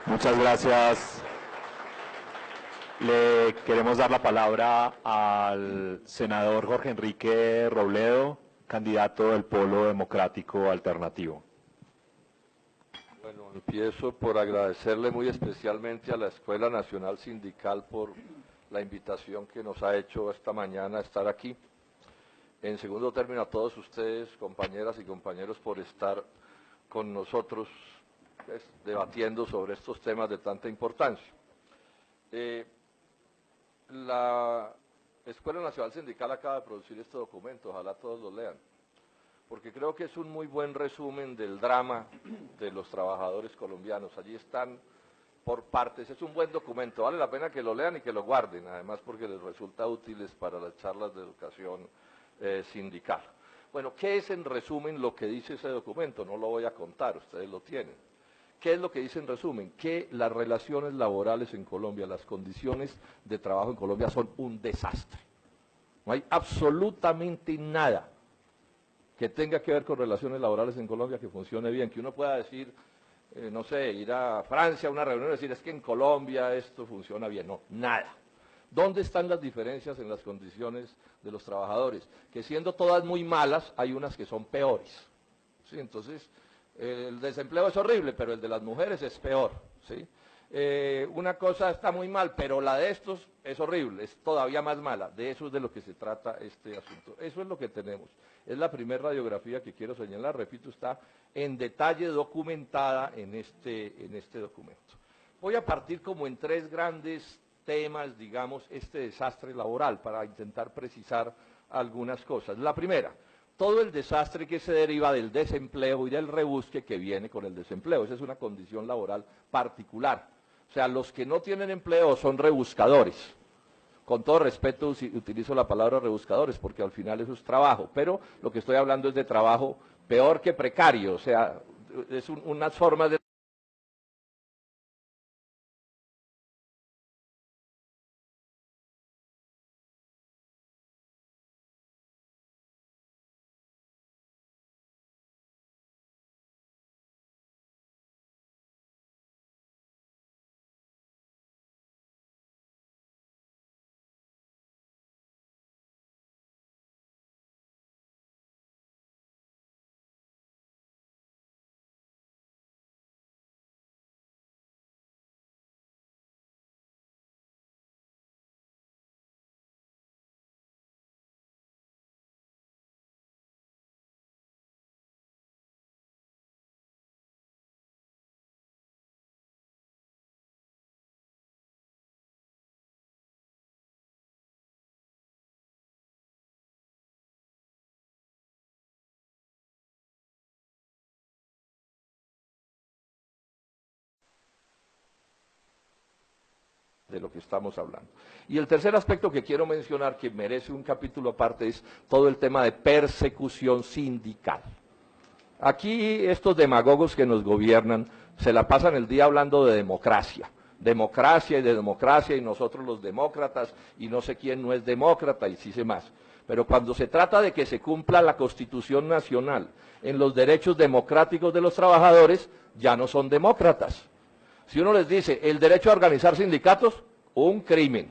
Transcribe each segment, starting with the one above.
Muchas gracias. Le queremos dar la palabra al senador Jorge Enrique Robledo, candidato del Polo Democrático Alternativo. Bueno, empiezo por agradecerle muy especialmente a la Escuela Nacional Sindical por la invitación que nos ha hecho esta mañana a estar aquí. En segundo término, a todos ustedes, compañeras y compañeros, por estar con nosotros debatiendo sobre estos temas de tanta importancia. La Escuela Nacional Sindical acaba de producir este documento, ojalá todos lo lean, porque creo que es un muy buen resumen del drama de los trabajadores colombianos. Allí están por partes, es un buen documento, vale la pena que lo lean y que lo guarden, además porque les resulta útiles para las charlas de educación sindical. Bueno, ¿qué es en resumen lo que dice ese documento? No lo voy a contar, ustedes lo tienen. ¿Qué es lo que dice en resumen? Que las relaciones laborales en Colombia, las condiciones de trabajo en Colombia son un desastre. No hay absolutamente nada que tenga que ver con relaciones laborales en Colombia que funcione bien, que uno pueda decir, no sé, ir a Francia a una reunión y decir, es que en Colombia esto funciona bien. No, nada. ¿Dónde están las diferencias en las condiciones de los trabajadores? Que siendo todas muy malas, hay unas que son peores. ¿Sí? Entonces, el desempleo es horrible, pero el de las mujeres es peor. ¿Sí? Una cosa está muy mal, pero la de estos es horrible, es todavía más mala. De eso es de lo que se trata este asunto. Eso es lo que tenemos. Es la primera radiografía que quiero señalar, repito, está en detalle documentada en este documento. Voy a partir como en tres grandes temas, digamos, este desastre laboral, para intentar precisar algunas cosas. La primera, todo el desastre que se deriva del desempleo y del rebusque que viene con el desempleo. Esa es una condición laboral particular. O sea, los que no tienen empleo son rebuscadores. Con todo respeto utilizo la palabra rebuscadores porque al final eso es trabajo, pero lo que estoy hablando es de trabajo peor que precario, o sea, es unas formas de lo que estamos hablando. Y el tercer aspecto que quiero mencionar, que merece un capítulo aparte, es todo el tema de persecución sindical. Aquí estos demagogos que nos gobiernan se la pasan el día hablando de democracia y nosotros los demócratas y no sé quién no es demócrata y sí sé más. Pero cuando se trata de que se cumpla la Constitución Nacional en los derechos democráticos de los trabajadores, ya no son demócratas. Si uno les dice el derecho a organizar sindicatos, un crimen.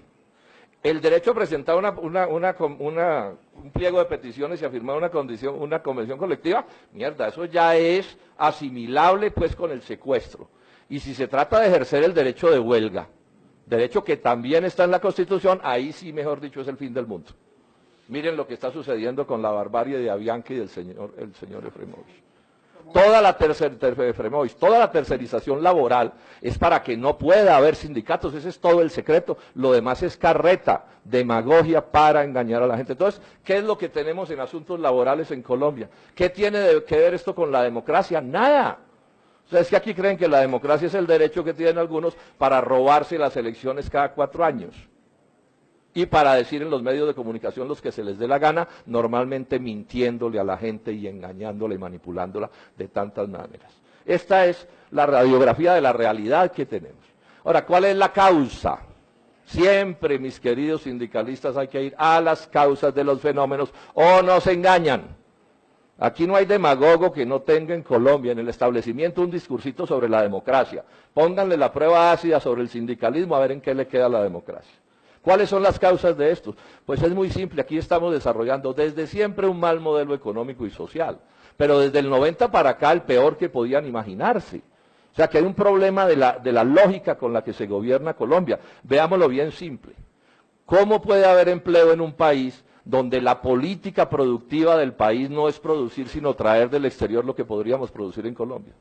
El derecho a presentar un pliego de peticiones y a firmar una convención colectiva, mierda, eso ya es asimilable pues con el secuestro. Y si se trata de ejercer el derecho de huelga, derecho que también está en la Constitución, ahí sí, mejor dicho, es el fin del mundo. Miren lo que está sucediendo con la barbarie de Avianca y del señor Efremovich. Toda la tercerización laboral es para que no pueda haber sindicatos, ese es todo el secreto, lo demás es carreta, demagogia para engañar a la gente. Entonces, ¿qué es lo que tenemos en asuntos laborales en Colombia? ¿Qué tiene que ver esto con la democracia? Nada. O sea, es que aquí creen que la democracia es el derecho que tienen algunos para robarse las elecciones cada 4 años. Y para decir en los medios de comunicación los que se les dé la gana, normalmente mintiéndole a la gente y engañándola y manipulándola de tantas maneras. Esta es la radiografía de la realidad que tenemos. Ahora, ¿cuál es la causa? Siempre, mis queridos sindicalistas, hay que ir a las causas de los fenómenos o nos engañan. Aquí no hay demagogo que no tenga en Colombia, en el establecimiento, un discursito sobre la democracia. Pónganle la prueba ácida sobre el sindicalismo a ver en qué le queda a la democracia. ¿Cuáles son las causas de esto? Pues es muy simple, aquí estamos desarrollando desde siempre un mal modelo económico y social, pero desde el 90 para acá el peor que podían imaginarse. O sea que hay un problema de la lógica con la que se gobierna Colombia. Veámoslo bien simple. ¿Cómo puede haber empleo en un país donde la política productiva del país no es producir, sino traer del exterior lo que podríamos producir en Colombia?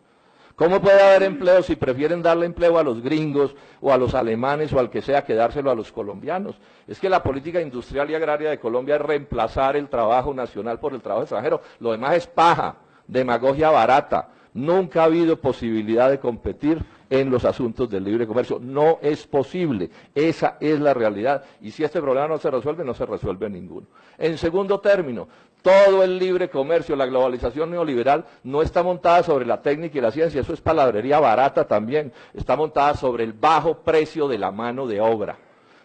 ¿Cómo puede haber empleo si prefieren darle empleo a los gringos o a los alemanes o al que sea que dárselo a los colombianos? Es que la política industrial y agraria de Colombia es reemplazar el trabajo nacional por el trabajo extranjero. Lo demás es paja, demagogia barata. Nunca ha habido posibilidad de competir en los asuntos del libre comercio. No es posible. Esa es la realidad. Y si este problema no se resuelve ninguno. En segundo término, todo el libre comercio, la globalización neoliberal, no está montada sobre la técnica y la ciencia. Eso es palabrería barata también. Está montada sobre el bajo precio de la mano de obra.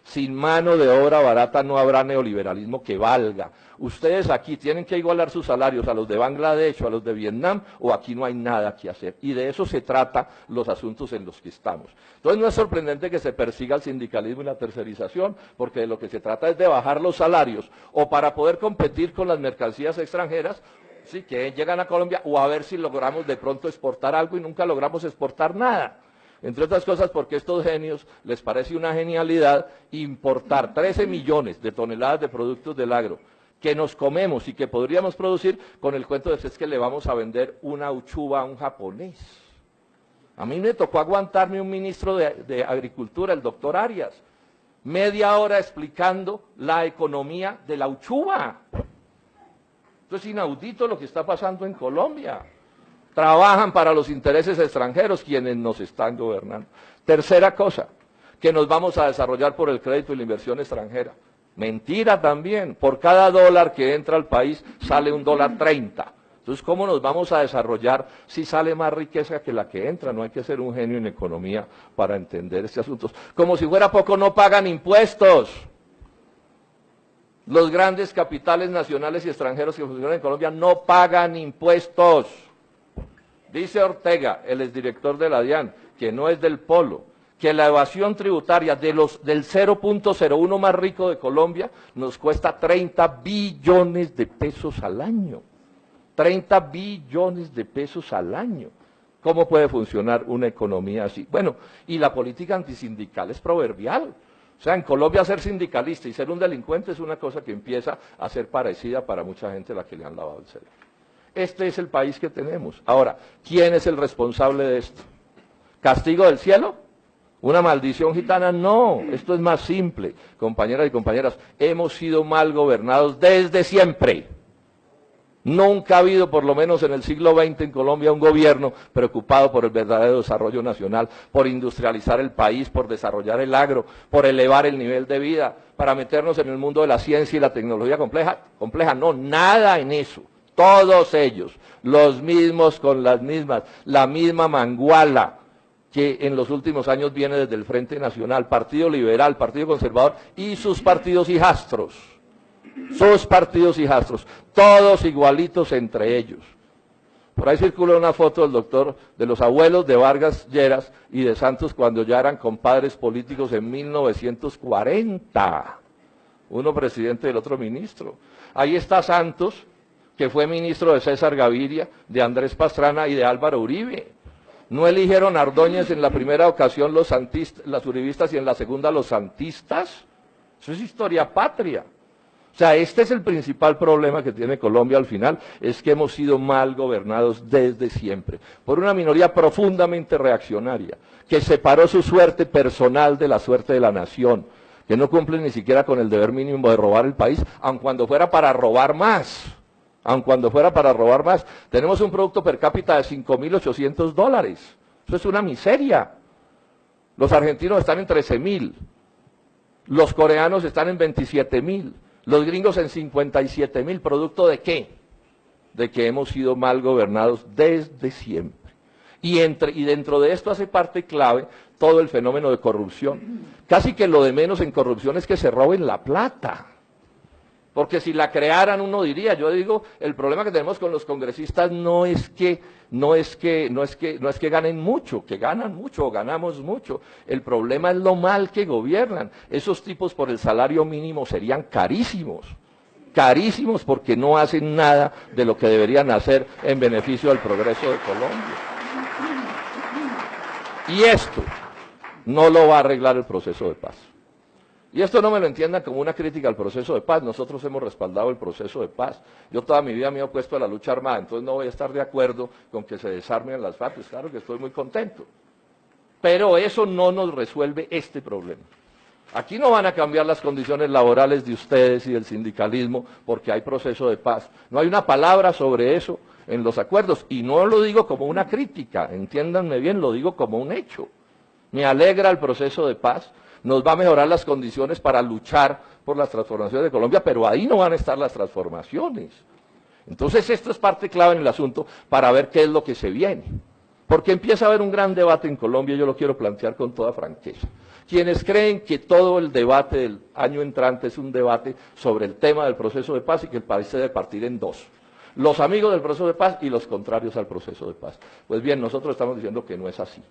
Sin mano de obra barata no habrá neoliberalismo que valga. Ustedes aquí tienen que igualar sus salarios a los de Bangladesh o a los de Vietnam, o aquí no hay nada que hacer. Y de eso se trata los asuntos en los que estamos. Entonces no es sorprendente que se persiga el sindicalismo y la tercerización, porque de lo que se trata es de bajar los salarios, o para poder competir con las mercancías extranjeras, sí, que llegan a Colombia, o a ver si logramos de pronto exportar algo y nunca logramos exportar nada. Entre otras cosas porque a estos genios les parece una genialidad importar 13 millones de toneladas de productos del agro que nos comemos y que podríamos producir con el cuento de que es que le vamos a vender una uchuva a un japonés. A mí me tocó aguantarme un ministro de Agricultura, el doctor Arias, media hora explicando la economía de la uchuva. Esto es inaudito lo que está pasando en Colombia. Trabajan para los intereses extranjeros quienes nos están gobernando. Tercera cosa, que nos vamos a desarrollar por el crédito y la inversión extranjera. Mentira también, por cada dólar que entra al país sale $1.30. Entonces, ¿cómo nos vamos a desarrollar si sale más riqueza que la que entra? No hay que ser un genio en economía para entender este asunto. Como si fuera poco, no pagan impuestos. Los grandes capitales nacionales y extranjeros que funcionan en Colombia no pagan impuestos. Dice Ortega, el exdirector de la DIAN, que no es del Polo, que la evasión tributaria del 0.01 más rico de Colombia nos cuesta 30 billones de pesos al año. 30 billones de pesos al año. ¿Cómo puede funcionar una economía así? Bueno, y la política antisindical es proverbial. O sea, en Colombia ser sindicalista y ser un delincuente es una cosa que empieza a ser parecida para mucha gente a la que le han lavado el cerebro. Este es el país que tenemos. Ahora, ¿quién es el responsable de esto? ¿Castigo del cielo? ¿Una maldición gitana? No, esto es más simple, compañeras y compañeras. Hemos sido mal gobernados desde siempre. Nunca ha habido, por lo menos en el siglo XX en Colombia, un gobierno preocupado por el verdadero desarrollo nacional, por industrializar el país, por desarrollar el agro, por elevar el nivel de vida, para meternos en el mundo de la ciencia y la tecnología compleja. No, nada en eso. Todos ellos, los mismos con las mismas, la misma manguala que en los últimos años viene desde el Frente Nacional, Partido Liberal, Partido Conservador y sus partidos hijastros. Sus partidos hijastros, todos igualitos entre ellos. Por ahí circula una foto del doctor, de los abuelos de Vargas Lleras y de Santos cuando ya eran compadres políticos en 1940. Uno presidente y el otro ministro. Ahí está Santos, que fue ministro de César Gaviria, de Andrés Pastrana y de Álvaro Uribe. ¿No eligieron a Ordóñez en la primera ocasión los uribistas y en la segunda los santistas? Eso es historia patria. O sea, este es el principal problema que tiene Colombia al final, es que hemos sido mal gobernados desde siempre, por una minoría profundamente reaccionaria, que separó su suerte personal de la suerte de la nación, que no cumple ni siquiera con el deber mínimo de robar el país, aun cuando fuera para robar más. Tenemos un producto per cápita de $5.800. Eso es una miseria. Los argentinos están en 13.000. Los coreanos están en 27.000. Los gringos en 57.000. ¿Producto de qué? De que hemos sido mal gobernados desde siempre. Y dentro de esto hace parte clave todo el fenómeno de corrupción. Casi que lo de menos en corrupción es que se roben la plata. Porque si la crearan uno diría, yo digo, el problema que tenemos con los congresistas no es que ganen mucho, que ganan mucho o ganamos mucho. El problema es lo mal que gobiernan. Esos tipos por el salario mínimo serían carísimos. Carísimos porque no hacen nada de lo que deberían hacer en beneficio del progreso de Colombia. Y esto no lo va a arreglar el proceso de paz. Y esto no me lo entiendan como una crítica al proceso de paz. Nosotros hemos respaldado el proceso de paz. Yo toda mi vida me he opuesto a la lucha armada, entonces no voy a estar de acuerdo con que se desarmen las FARC. Pues claro que estoy muy contento. Pero eso no nos resuelve este problema. Aquí no van a cambiar las condiciones laborales de ustedes y del sindicalismo porque hay proceso de paz. No hay una palabra sobre eso en los acuerdos. Y no lo digo como una crítica, entiéndanme bien, lo digo como un hecho. Me alegra el proceso de paz. Nos va a mejorar las condiciones para luchar por las transformaciones de Colombia, pero ahí no van a estar las transformaciones. Entonces esto es parte clave en el asunto para ver qué es lo que se viene. Porque empieza a haber un gran debate en Colombia, yo lo quiero plantear con toda franqueza. Quienes creen que todo el debate del año entrante es un debate sobre el tema del proceso de paz y que el país se debe partir en dos. Los amigos del proceso de paz y los contrarios al proceso de paz. Pues bien, nosotros estamos diciendo que no es así.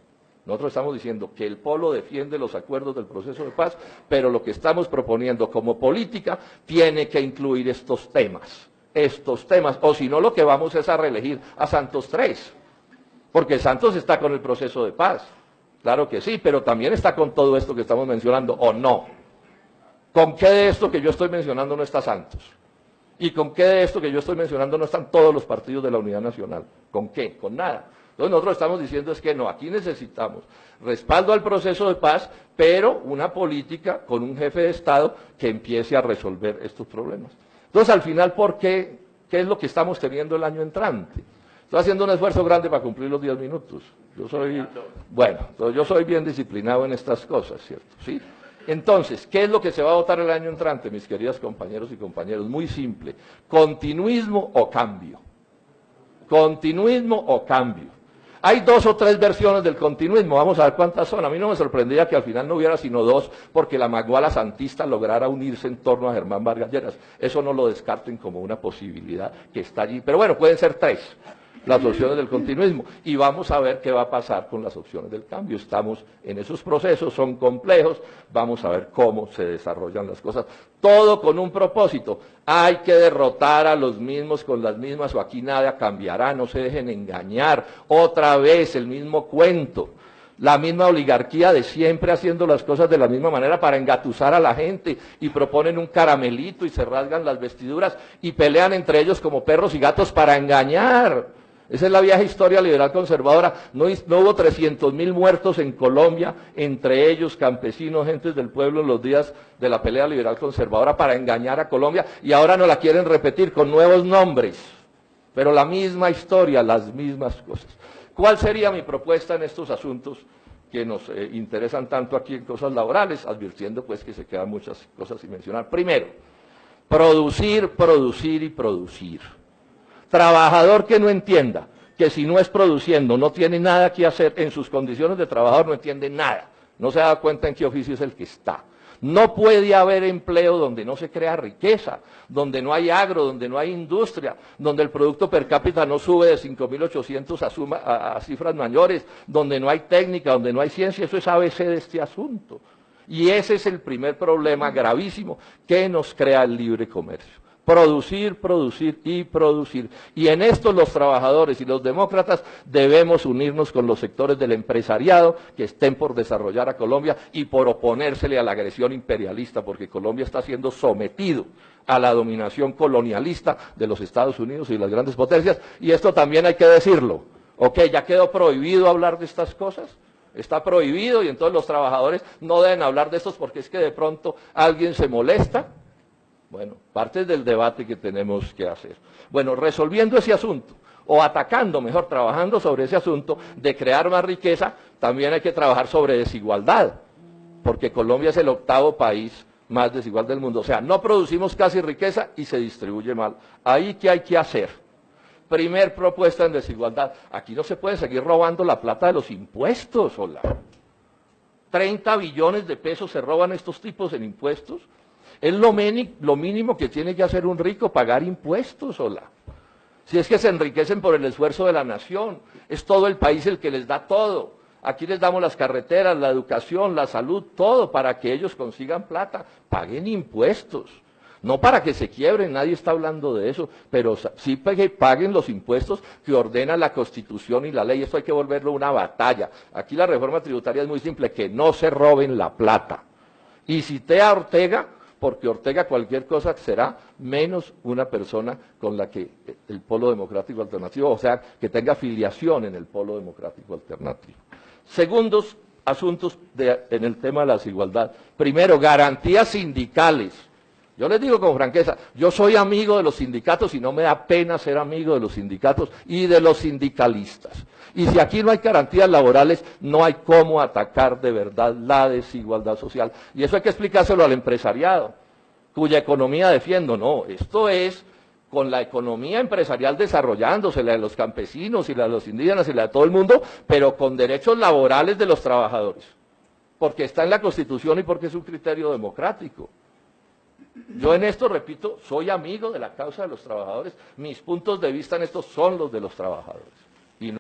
Nosotros estamos diciendo que el polo defiende los acuerdos del proceso de paz, pero lo que estamos proponiendo como política tiene que incluir estos temas, o si no lo que vamos es a reelegir a Santos III, porque Santos está con el proceso de paz, claro que sí, pero también está con todo esto que estamos mencionando, ¿o no? ¿Con qué de esto que yo estoy mencionando no está Santos? ¿Y con qué de esto que yo estoy mencionando no están todos los partidos de la Unidad Nacional? ¿Con qué? Con nada. Entonces nosotros estamos diciendo es que no, aquí necesitamos respaldo al proceso de paz, pero una política con un jefe de Estado que empiece a resolver estos problemas. Entonces al final, ¿por qué? ¿Qué es lo que estamos teniendo el año entrante? Estoy haciendo un esfuerzo grande para cumplir los 10 minutos. Yo soy bien disciplinado en estas cosas, ¿cierto? ¿Sí? Entonces, ¿qué es lo que se va a votar el año entrante, mis queridos compañeros y compañeras? Muy simple, continuismo o cambio. Continuismo o cambio. Hay 2 o 3 versiones del continuismo, vamos a ver cuántas son. A mí no me sorprendía que al final no hubiera sino 2, porque la Maguala Santista lograra unirse en torno a Germán Vargas Lleras. Eso no lo descarten como una posibilidad que está allí. Pero bueno, pueden ser 3 las opciones del continuismo. Y vamos a ver qué va a pasar con las opciones del cambio. Estamos en esos procesos, son complejos, vamos a ver cómo se desarrollan las cosas. Todo con un propósito. Hay que derrotar a los mismos con las mismas o aquí nada cambiará, no se dejen engañar. Otra vez el mismo cuento. La misma oligarquía de siempre haciendo las cosas de la misma manera para engatusar a la gente y proponen un caramelito y se rasgan las vestiduras y pelean entre ellos como perros y gatos para engañar. Esa es la vieja historia liberal conservadora. No hubo 300.000 muertos en Colombia, entre ellos campesinos, gentes del pueblo en los días de la pelea liberal conservadora para engañar a Colombia y ahora nos la quieren repetir con nuevos nombres. Pero la misma historia, las mismas cosas. ¿Cuál sería mi propuesta en estos asuntos que nos interesan tanto aquí en cosas laborales? Advirtiendo pues que se quedan muchas cosas sin mencionar. Primero, producir, producir y producir. Trabajador que no entienda que si no es produciendo no tiene nada que hacer en sus condiciones de trabajador, no entiende nada. No se da cuenta en qué oficio es el que está. No puede haber empleo donde no se crea riqueza, donde no hay agro, donde no hay industria, donde el producto per cápita no sube de 5.800 a cifras mayores, donde no hay técnica, donde no hay ciencia. Eso es ABC de este asunto. Y ese es el primer problema gravísimo que nos crea el libre comercio. Producir, producir y producir. Y en esto los trabajadores y los demócratas debemos unirnos con los sectores del empresariado que estén por desarrollar a Colombia y por oponérsele a la agresión imperialista, porque Colombia está siendo sometido a la dominación colonialista de los Estados Unidos y las grandes potencias, y esto también hay que decirlo. Ok, ya quedó prohibido hablar de estas cosas. Está prohibido y entonces los trabajadores no deben hablar de estos porque es que de pronto alguien se molesta. Bueno, parte del debate que tenemos que hacer. Bueno, resolviendo ese asunto, o atacando, mejor, trabajando sobre ese asunto de crear más riqueza, también hay que trabajar sobre desigualdad, porque Colombia es el 8º país más desigual del mundo. O sea, no producimos casi riqueza y se distribuye mal. Ahí, ¿qué hay que hacer? Primer propuesta en desigualdad. Aquí no se puede seguir robando la plata de los impuestos, hola. 30 billones de pesos se roban estos tipos en impuestos. Es lo mínimo que tiene que hacer un rico, pagar impuestos, hola. Si es que se enriquecen por el esfuerzo de la nación, es todo el país el que les da todo. Aquí les damos las carreteras, la educación, la salud, todo para que ellos consigan plata. Paguen impuestos. No para que se quiebren, nadie está hablando de eso, pero sí paguen los impuestos que ordena la Constitución y la ley. Esto hay que volverlo una batalla. Aquí la reforma tributaria es muy simple, que no se roben la plata. Y cité a Ortega, porque Ortega cualquier cosa será menos una persona con la que el Polo Democrático Alternativo, o sea, que tenga afiliación en el Polo Democrático Alternativo. Segundos asuntos en el tema de la desigualdad. Primero, garantías sindicales. Yo les digo con franqueza, yo soy amigo de los sindicatos y no me da pena ser amigo de los sindicatos y de los sindicalistas. Y si aquí no hay garantías laborales, no hay cómo atacar de verdad la desigualdad social. Y eso hay que explicárselo al empresariado, cuya economía defiendo. No, esto es con la economía empresarial desarrollándose, la de los campesinos y la de los indígenas y la de todo el mundo, pero con derechos laborales de los trabajadores. Porque está en la Constitución y porque es un criterio democrático. Yo en esto, repito, soy amigo de la causa de los trabajadores. Mis puntos de vista en esto son los de los trabajadores. Y no...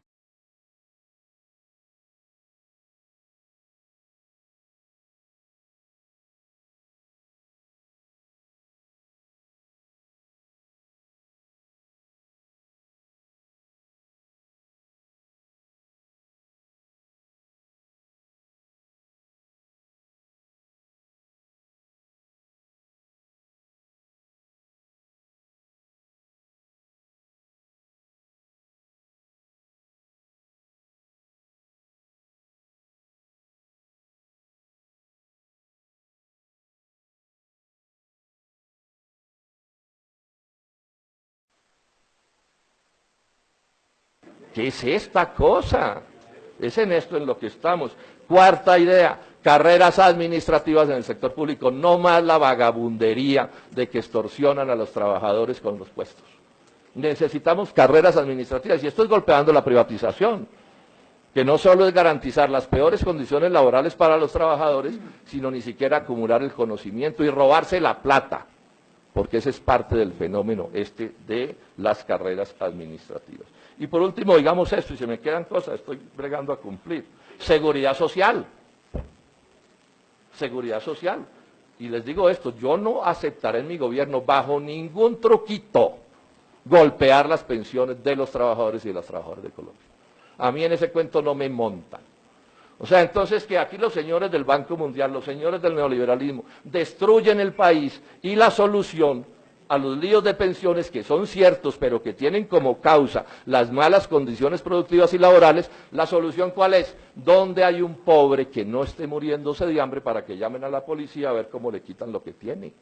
¿Qué es esta cosa? Es en esto en lo que estamos. Cuarta idea, carreras administrativas en el sector público, no más la vagabundería de que extorsionan a los trabajadores con los puestos. Necesitamos carreras administrativas y esto es golpeando la privatización, que no solo es garantizar las peores condiciones laborales para los trabajadores, sino ni siquiera acumular el conocimiento y robarse la plata, porque ese es parte del fenómeno de las carreras administrativas. Y por último, digamos esto, y se me quedan cosas, estoy bregando a cumplir. Seguridad social. Seguridad social. Y les digo esto, yo no aceptaré en mi gobierno bajo ningún truquito golpear las pensiones de los trabajadores y de las trabajadoras de Colombia. A mí en ese cuento no me montan. O sea, entonces que aquí los señores del Banco Mundial, los señores del neoliberalismo, destruyen el país y la solución a los líos de pensiones que son ciertos, pero que tienen como causa las malas condiciones productivas y laborales, la solución ¿cuál es? Donde hay un pobre que no esté muriéndose de hambre para que llamen a la policía a ver cómo le quitan lo que tiene.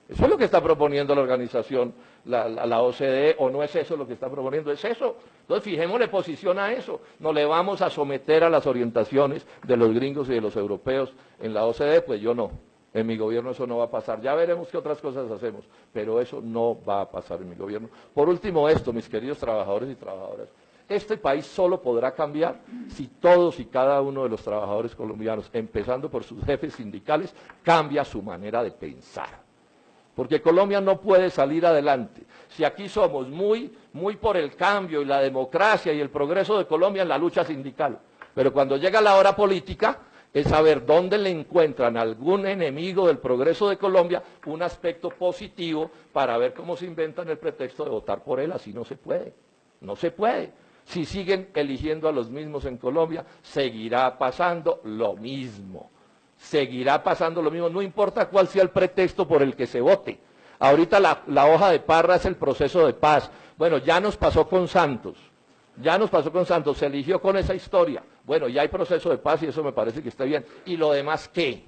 Eso es lo que está proponiendo la organización, la OCDE, o no es eso lo que está proponiendo, es eso. Entonces fijémosle posición a eso, no le vamos a someter a las orientaciones de los gringos y de los europeos en la OCDE, pues yo no. En mi gobierno eso no va a pasar. Ya veremos qué otras cosas hacemos, pero eso no va a pasar en mi gobierno. Por último esto, mis queridos trabajadores y trabajadoras, este país solo podrá cambiar si todos y cada uno de los trabajadores colombianos, empezando por sus jefes sindicales, cambia su manera de pensar. Porque Colombia no puede salir adelante. Si aquí somos muy por el cambio y la democracia y el progreso de Colombia en la lucha sindical, pero cuando llega la hora política, es saber dónde le encuentran a algún enemigo del progreso de Colombia un aspecto positivo para ver cómo se inventan el pretexto de votar por él. Así no se puede, no se puede. Si siguen eligiendo a los mismos en Colombia, seguirá pasando lo mismo. Seguirá pasando lo mismo, no importa cuál sea el pretexto por el que se vote. Ahorita la hoja de parra es el proceso de paz. Bueno, ya nos pasó con Santos. Ya nos pasó con Santos, se eligió con esa historia. Bueno, ya hay proceso de paz y eso me parece que está bien. ¿Y lo demás qué?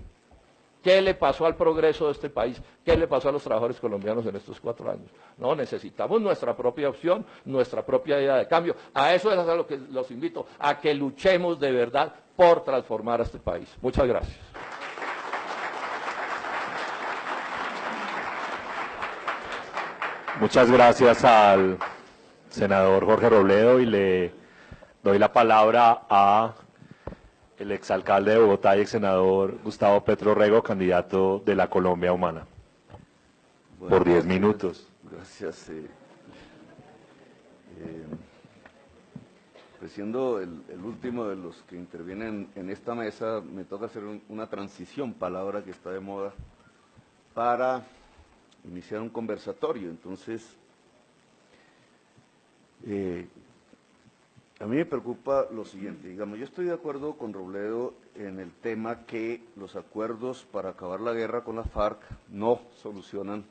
¿Qué le pasó al progreso de este país? ¿Qué le pasó a los trabajadores colombianos en estos 4 años? No, necesitamos nuestra propia opción, nuestra propia idea de cambio. A eso es a lo que los invito, a que luchemos de verdad por transformar a este país. Muchas gracias. Muchas gracias al senador Jorge Robledo y le doy la palabra a el exalcalde de Bogotá y ex senador Gustavo Petro Rego, candidato de la Colombia Humana. por 10 minutos. Gracias. Pues siendo el último de los que intervienen en esta mesa, me toca hacer una transición, palabra que está de moda, para iniciar un conversatorio. Entonces, a mí me preocupa lo siguiente, digamos, yo estoy de acuerdo con Robledo en el tema que los acuerdos para acabar la guerra con las FARC no solucionan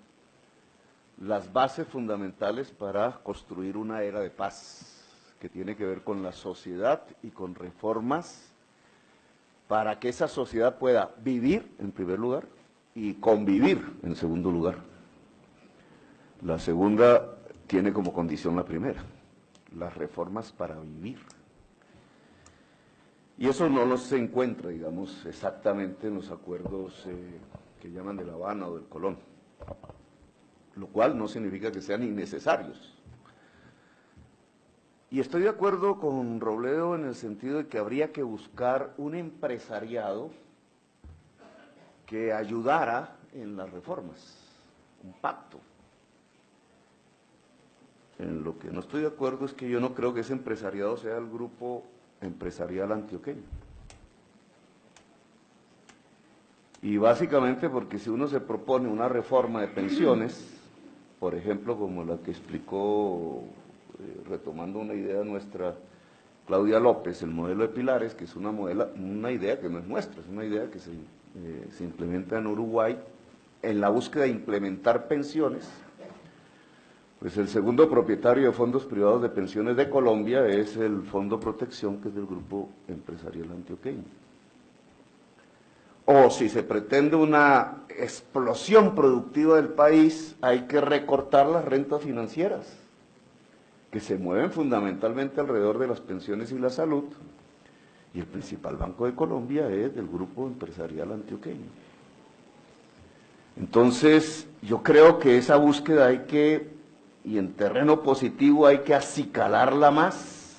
las bases fundamentales para construir una era de paz, que tiene que ver con la sociedad y con reformas para que esa sociedad pueda vivir en primer lugar y convivir en segundo lugar. La segunda tiene como condición la primera, las reformas para vivir. Y eso no se encuentra, digamos, exactamente en los acuerdos que llaman de La Habana o del Colón, lo cual no significa que sean innecesarios. Y estoy de acuerdo con Robledo en el sentido de que habría que buscar un empresariado que ayudara en las reformas, un pacto. En lo que no estoy de acuerdo es que yo no creo que ese empresariado sea el grupo empresarial antioqueño. Y básicamente porque si uno se propone una reforma de pensiones, por ejemplo, como la que explicó, retomando una idea nuestra, Claudia López, el modelo de Pilares, que es una idea que no es nuestra, es una idea que se implementa en Uruguay en la búsqueda de implementar pensiones. Pues el segundo propietario de fondos privados de pensiones de Colombia es el Fondo Protección, que es del Grupo Empresarial Antioqueño. O si se pretende una explosión productiva del país, hay que recortar las rentas financieras, que se mueven fundamentalmente alrededor de las pensiones y la salud, y el principal banco de Colombia es del Grupo Empresarial Antioqueño. Entonces, yo creo que esa búsqueda hay que, y en terreno positivo hay que acicalarla más,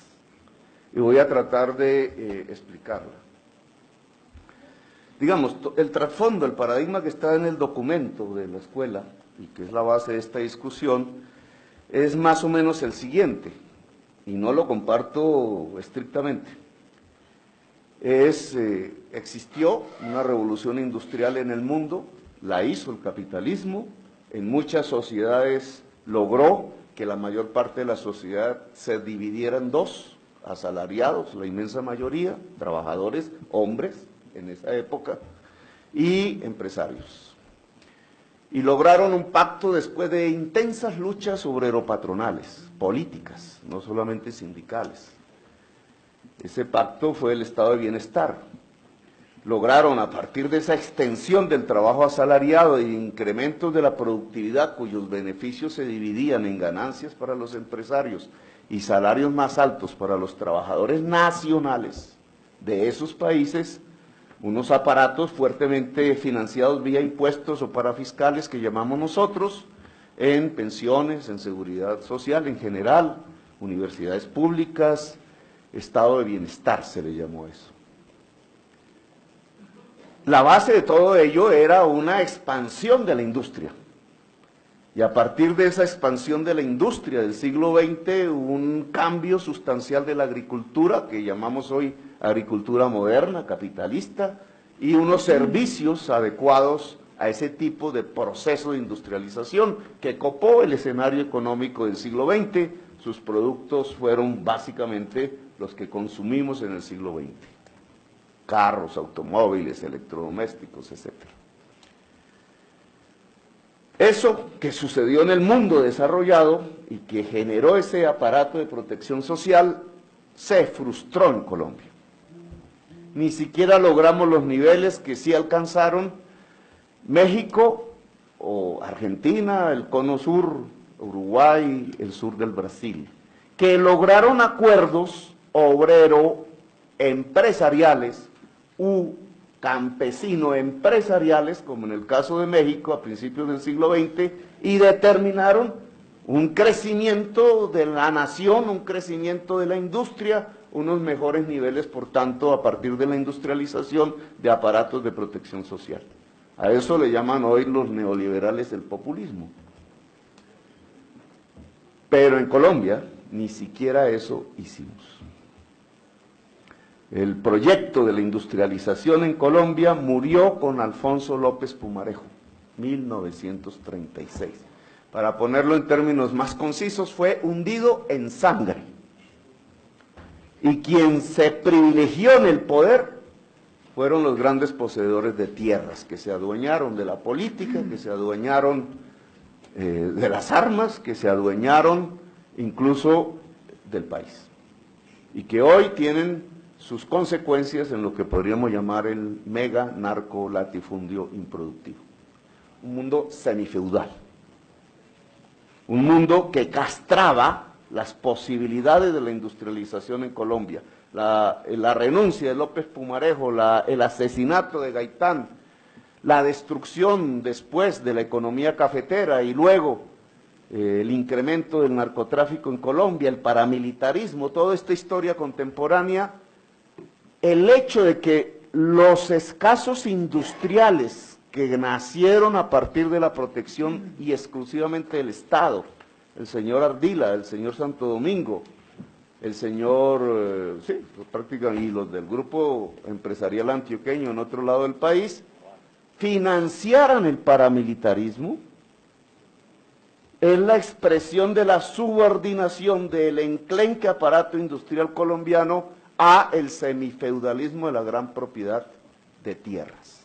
y voy a tratar de explicarla. Digamos, el trasfondo, el paradigma que está en el documento de la escuela, y que es la base de esta discusión, es más o menos el siguiente, y no lo comparto estrictamente. Existió una revolución industrial en el mundo, la hizo el capitalismo, en muchas sociedades logró que la mayor parte de la sociedad se dividiera en dos, asalariados, la inmensa mayoría, trabajadores, hombres en esa época, y empresarios. Y lograron un pacto después de intensas luchas obrero-patronales, políticas, no solamente sindicales. Ese pacto fue el estado de bienestar. Lograron, a partir de esa extensión del trabajo asalariado e incrementos de la productividad, cuyos beneficios se dividían en ganancias para los empresarios y salarios más altos para los trabajadores nacionales de esos países, unos aparatos fuertemente financiados vía impuestos o parafiscales que llamamos nosotros, en pensiones, en seguridad social en general, universidades públicas, estado de bienestar se le llamó eso. La base de todo ello era una expansión de la industria. Y a partir de esa expansión de la industria del siglo XX, hubo un cambio sustancial de la agricultura, que llamamos hoy agricultura moderna, capitalista, y unos servicios adecuados a ese tipo de proceso de industrialización que copó el escenario económico del siglo XX. Sus productos fueron básicamente los que consumimos en el siglo XX. Carros, automóviles, electrodomésticos, etc. Eso que sucedió en el mundo desarrollado y que generó ese aparato de protección social se frustró en Colombia. Ni siquiera logramos los niveles que sí alcanzaron México o Argentina, el cono sur, Uruguay, el sur del Brasil, que lograron acuerdos obrero-empresariales u campesino-empresariales, como en el caso de México a principios del siglo XX, y determinaron un crecimiento de la nación, un crecimiento de la industria, unos mejores niveles, por tanto, a partir de la industrialización de aparatos de protección social. A eso le llaman hoy los neoliberales el populismo. Pero en Colombia ni siquiera eso hicimos. El proyecto de la industrialización en Colombia murió con Alfonso López Pumarejo, 1936. Para ponerlo en términos más concisos, fue hundido en sangre. Y quien se privilegió en el poder fueron los grandes poseedores de tierras, que se adueñaron de la política, que se adueñaron de las armas, que se adueñaron incluso del país. Y que hoy tienen sus consecuencias en lo que podríamos llamar el mega narco latifundio improductivo. Un mundo semifeudal. Un mundo que castraba las posibilidades de la industrialización en Colombia. La renuncia de López Pumarejo, el asesinato de Gaitán, la destrucción después de la economía cafetera y luego el incremento del narcotráfico en Colombia, el paramilitarismo, toda esta historia contemporánea, el hecho de que los escasos industriales que nacieron a partir de la protección y exclusivamente del Estado, el señor Ardila, el señor Santo Domingo, el señor, prácticamente, y los del grupo empresarial antioqueño en otro lado del país, financiaran el paramilitarismo, es la expresión de la subordinación del enclenque aparato industrial colombiano a el semifeudalismo de la gran propiedad de tierras.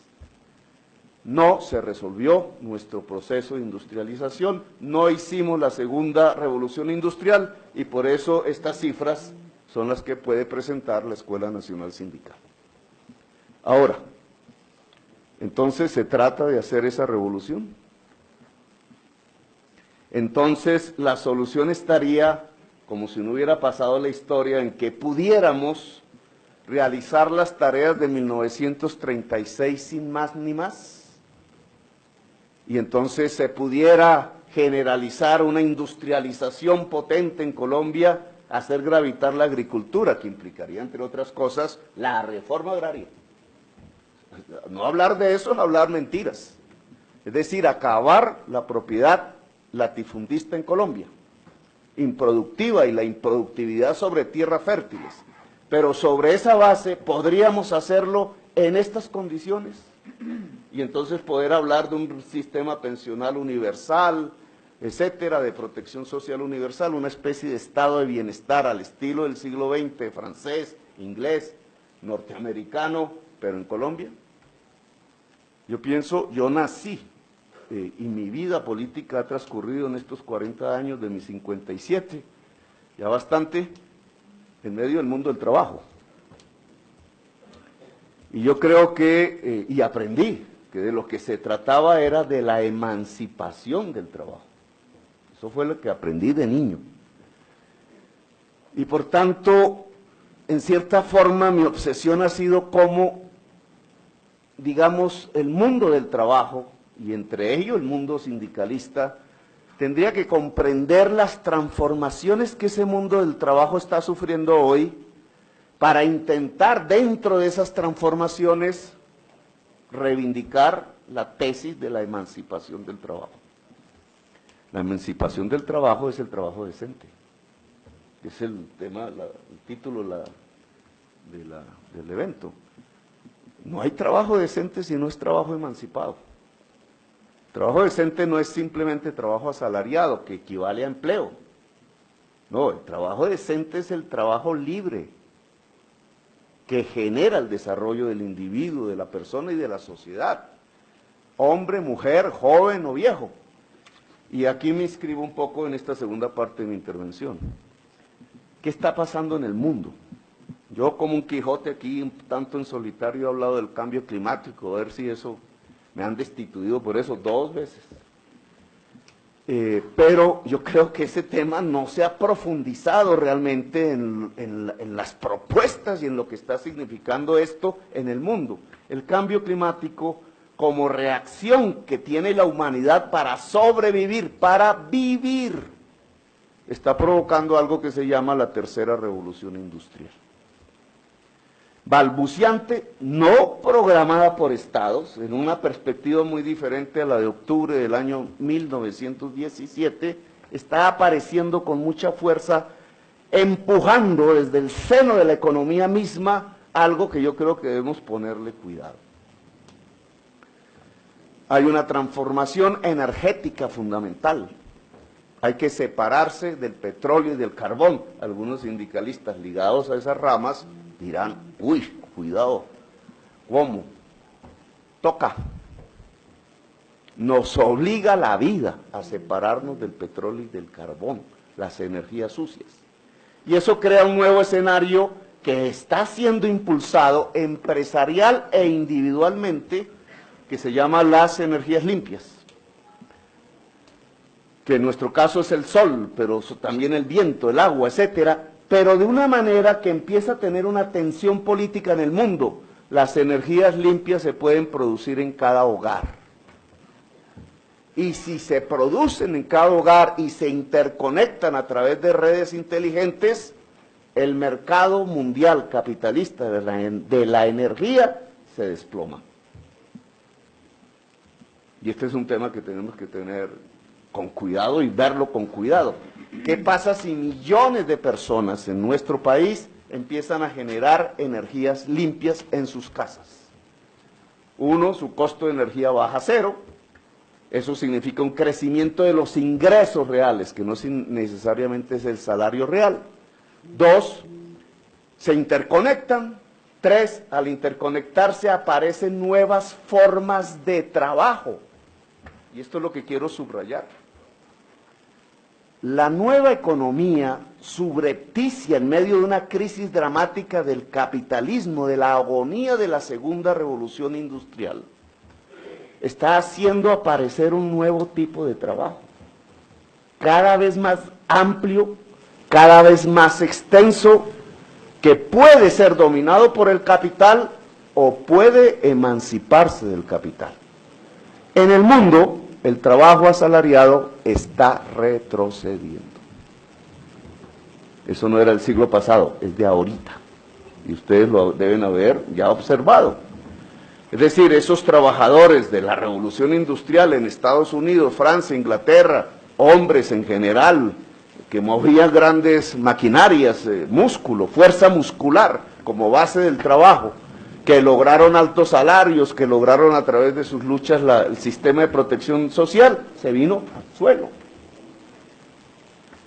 No se resolvió nuestro proceso de industrialización, no hicimos la segunda revolución industrial y por eso estas cifras son las que puede presentar la Escuela Nacional Sindical. Ahora, entonces se trata de hacer esa revolución. Entonces la solución estaría, como si no hubiera pasado la historia, en que pudiéramos realizar las tareas de 1936 sin más ni más. Y entonces se pudiera generalizar una industrialización potente en Colombia, hacer gravitar la agricultura, que implicaría, entre otras cosas, la reforma agraria. No hablar de eso es hablar mentiras. Es decir, acabar la propiedad latifundista en Colombia, improductiva y la improductividad sobre tierras fértiles. Pero sobre esa base podríamos hacerlo en estas condiciones. Y entonces poder hablar de un sistema pensional universal, etcétera, de protección social universal, una especie de estado de bienestar al estilo del siglo XX, francés, inglés, norteamericano, pero en Colombia. Yo pienso, yo nací y mi vida política ha transcurrido en estos 40 años de mis 57, ya bastante, en medio del mundo del trabajo. Y yo creo que, y aprendí, que de lo que se trataba era de la emancipación del trabajo. Eso fue lo que aprendí de niño. Y por tanto, en cierta forma, mi obsesión ha sido cómo, digamos, el mundo del trabajo, y entre ellos el mundo sindicalista, tendría que comprender las transformaciones que ese mundo del trabajo está sufriendo hoy, para intentar dentro de esas transformaciones reivindicar la tesis de la emancipación del trabajo. La emancipación del trabajo es el trabajo decente. Es el tema, el título del evento. No hay trabajo decente si no es trabajo emancipado. Trabajo decente no es simplemente trabajo asalariado, que equivale a empleo. No, el trabajo decente es el trabajo libre, que genera el desarrollo del individuo, de la persona y de la sociedad. Hombre, mujer, joven o viejo. Y aquí me inscribo un poco en esta segunda parte de mi intervención. ¿Qué está pasando en el mundo? Yo como un Quijote aquí, un tanto en solitario, he hablado del cambio climático, a ver si eso, me han destituido por eso 2 veces. Pero yo creo que ese tema no se ha profundizado realmente en las propuestas y en lo que está significando esto en el mundo. El cambio climático como reacción que tiene la humanidad para sobrevivir, para vivir, está provocando algo que se llama la tercera revolución industrial. balbuciante, no programada por estados, en una perspectiva muy diferente a la de octubre del año 1917, está apareciendo con mucha fuerza, empujando desde el seno de la economía misma algo que yo creo que debemos ponerle cuidado. Hay una transformación energética fundamental. Hay que separarse del petróleo y del carbón. Algunos sindicalistas ligados a esas ramas dirán, uy, cuidado, ¿cómo? Toca. Nos obliga la vida a separarnos del petróleo y del carbón, las energías sucias. Y eso crea un nuevo escenario que está siendo impulsado empresarial e individualmente, que se llama las energías limpias, que en nuestro caso es el sol, pero también el viento, el agua, etcétera, pero de una manera que empieza a tener una tensión política en el mundo. Las energías limpias se pueden producir en cada hogar. Y si se producen en cada hogar y se interconectan a través de redes inteligentes, el mercado mundial capitalista de la energía se desploma. Y este es un tema que tenemos que tener con cuidado y verlo con cuidado. ¿Qué pasa si millones de personas en nuestro país empiezan a generar energías limpias en sus casas? Uno, su costo de energía baja a cero. Eso significa un crecimiento de los ingresos reales, que no necesariamente es el salario real. Dos, se interconectan. Tres, al interconectarse aparecen nuevas formas de trabajo. Y esto es lo que quiero subrayar. La nueva economía subrepticia en medio de una crisis dramática del capitalismo, de la agonía de la segunda revolución industrial, está haciendo aparecer un nuevo tipo de trabajo, cada vez más amplio, cada vez más extenso, que puede ser dominado por el capital o puede emanciparse del capital. En el mundo, el trabajo asalariado está retrocediendo. Eso no era el siglo pasado, es de ahorita. Y ustedes lo deben haber ya observado. Es decir, esos trabajadores de la revolución industrial en Estados Unidos, Francia, Inglaterra, hombres en general, que movían grandes maquinarias, músculo, fuerza muscular como base del trabajo, que lograron altos salarios, que lograron a través de sus luchas el sistema de protección social, se vino al suelo.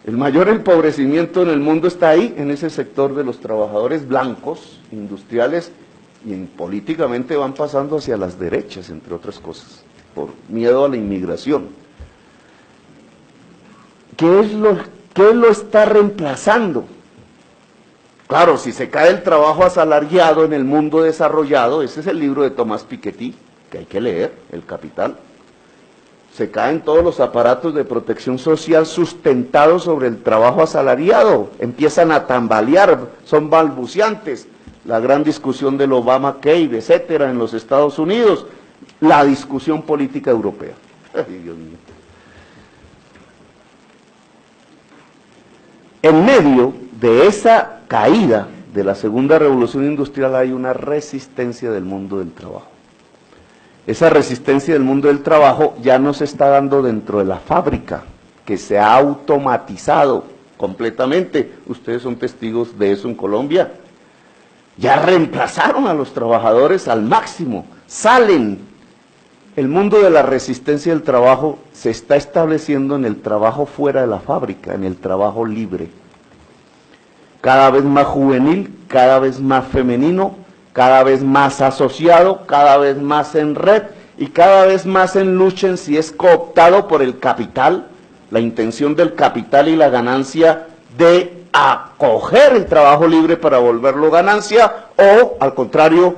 El mayor empobrecimiento en el mundo está ahí, en ese sector de los trabajadores blancos, industriales, y políticamente van pasando hacia las derechas, entre otras cosas, por miedo a la inmigración. ¿Qué lo está reemplazando? Claro, si se cae el trabajo asalariado en el mundo desarrollado, ese es el libro de Thomas Piketty, que hay que leer, El Capital. Se caen todos los aparatos de protección social sustentados sobre el trabajo asalariado, empiezan a tambalear, son balbuciantes. La gran discusión del Obamacare, etcétera, en los Estados Unidos, la discusión política europea. Ay, Dios mío. En medio de esa caída de la segunda revolución industrial hay una resistencia del mundo del trabajo. Esa resistencia del mundo del trabajo ya no se está dando dentro de la fábrica, que se ha automatizado completamente. Ustedes son testigos de eso en Colombia. Ya reemplazaron a los trabajadores al máximo, salen. El mundo de la resistencia del trabajo se está estableciendo en el trabajo fuera de la fábrica, en el trabajo libre. Cada vez más juvenil, cada vez más femenino, cada vez más asociado, cada vez más en red y cada vez más en lucha en si es cooptado por el capital, la intención del capital y la ganancia de acoger el trabajo libre para volverlo ganancia o, al contrario,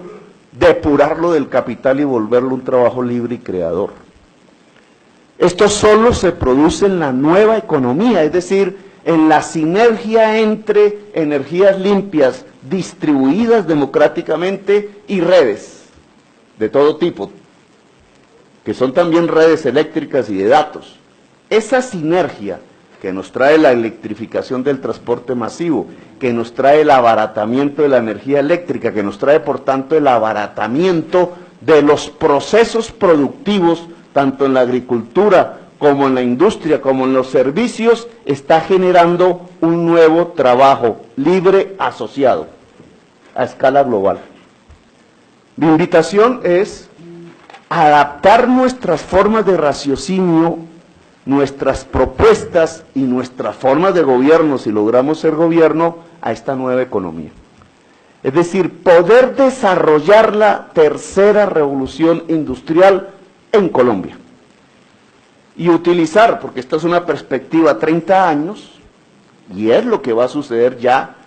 depurarlo del capital y volverlo un trabajo libre y creador. Esto solo se produce en la nueva economía, es decir, en la sinergia entre energías limpias distribuidas democráticamente y redes de todo tipo, que son también redes eléctricas y de datos. Esa sinergia que nos trae la electrificación del transporte masivo, que nos trae el abaratamiento de la energía eléctrica, que nos trae, por tanto, el abaratamiento de los procesos productivos, tanto en la agricultura como en la industria, como en los servicios, está generando un nuevo trabajo libre asociado a escala global. Mi invitación es adaptar nuestras formas de raciocinio, nuestras propuestas y nuestras formas de gobierno, si logramos ser gobierno, a esta nueva economía. Es decir, poder desarrollar la tercera revolución industrial en Colombia. Y utilizar, porque esta es una perspectiva a 30 años, y es lo que va a suceder ya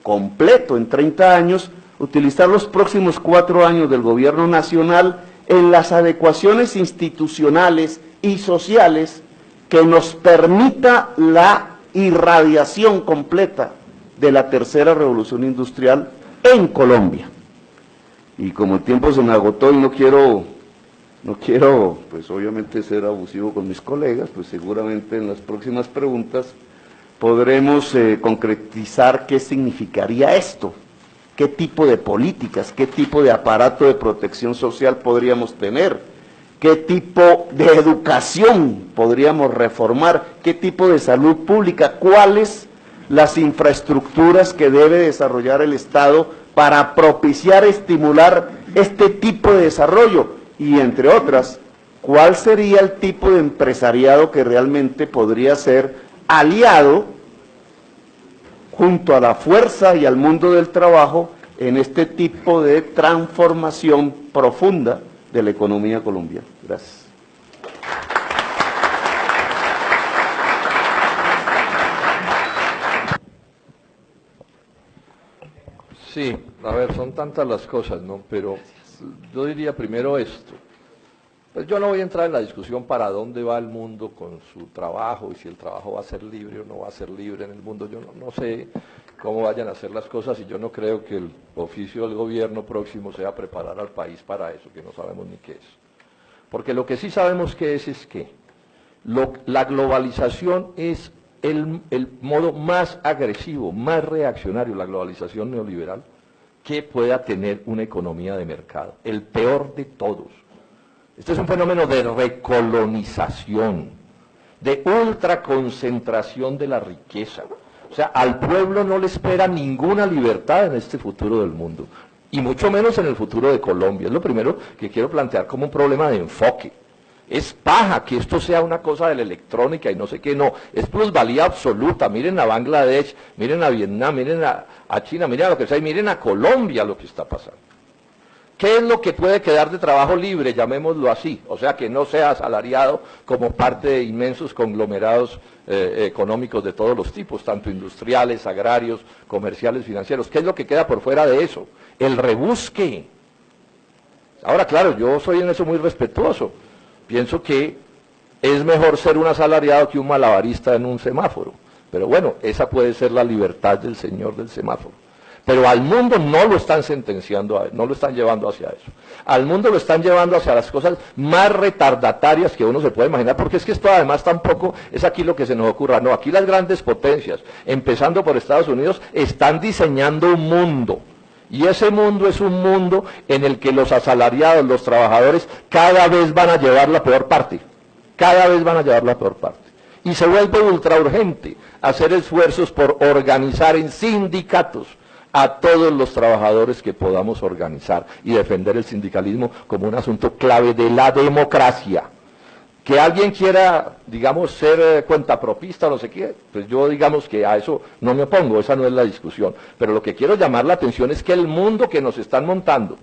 completo en 30 años, utilizar los próximos 4 años del gobierno nacional en las adecuaciones institucionales y sociales que nos permita la irradiación completa de la tercera revolución industrial en Colombia. Y como el tiempo se me agotó y no quiero, pues obviamente ser abusivo con mis colegas, pues seguramente en las próximas preguntas podremos concretizar qué significaría esto, qué tipo de políticas, qué tipo de aparato de protección social podríamos tener, qué tipo de educación podríamos reformar, qué tipo de salud pública, cuáles las infraestructuras que debe desarrollar el Estado para propiciar, estimular este tipo de desarrollo y, entre otras, cuál sería el tipo de empresariado que realmente podría ser aliado junto a la fuerza y al mundo del trabajo en este tipo de transformación profunda de la economía colombiana. Gracias. Sí, a ver, son tantas las cosas, ¿no? Pero yo diría primero esto. Pues yo no voy a entrar en la discusión para dónde va el mundo con su trabajo y si el trabajo va a ser libre o no va a ser libre en el mundo. Yo no sé cómo vayan a hacer las cosas y yo no creo que el oficio del gobierno próximo sea preparar al país para eso, que no sabemos ni qué es. Porque lo que sí sabemos que es que la globalización es el modo más agresivo, más reaccionario, la globalización neoliberal, que pueda tener una economía de mercado, el peor de todos. Este es un fenómeno de recolonización, de ultraconcentración de la riqueza. O sea, al pueblo no le espera ninguna libertad en este futuro del mundo, y mucho menos en el futuro de Colombia. Es lo primero que quiero plantear como un problema de enfoque. Es paja que esto sea una cosa de la electrónica y no sé qué, no, es plusvalía absoluta. Miren a Bangladesh, miren a Vietnam, miren a China, miren a lo que sea, y miren a Colombia lo que está pasando. ¿Qué es lo que puede quedar de trabajo libre, llamémoslo así? O sea, que no sea asalariado como parte de inmensos conglomerados económicos de todos los tipos, tanto industriales, agrarios, comerciales, financieros. ¿Qué es lo que queda por fuera de eso? El rebusque. Ahora, claro, yo soy en eso muy respetuoso. Pienso que es mejor ser un asalariado que un malabarista en un semáforo. Pero bueno, esa puede ser la libertad del señor del semáforo. Pero al mundo no lo están sentenciando, no lo están llevando hacia eso. Al mundo lo están llevando hacia las cosas más retardatarias que uno se puede imaginar, porque es que esto además tampoco es aquí lo que se nos ocurra. No, aquí las grandes potencias, empezando por Estados Unidos, están diseñando un mundo. Y ese mundo es un mundo en el que los asalariados, los trabajadores, cada vez van a llevar la peor parte. Cada vez van a llevar la peor parte. Y se vuelve ultra urgente hacer esfuerzos por organizar en sindicatos a todos los trabajadores que podamos organizar y defender el sindicalismo como un asunto clave de la democracia. Que alguien quiera, digamos, ser cuentapropista o no sé qué, pues yo digamos que a eso no me opongo, esa no es la discusión. Pero lo que quiero llamar la atención es que el mundo que nos están montando,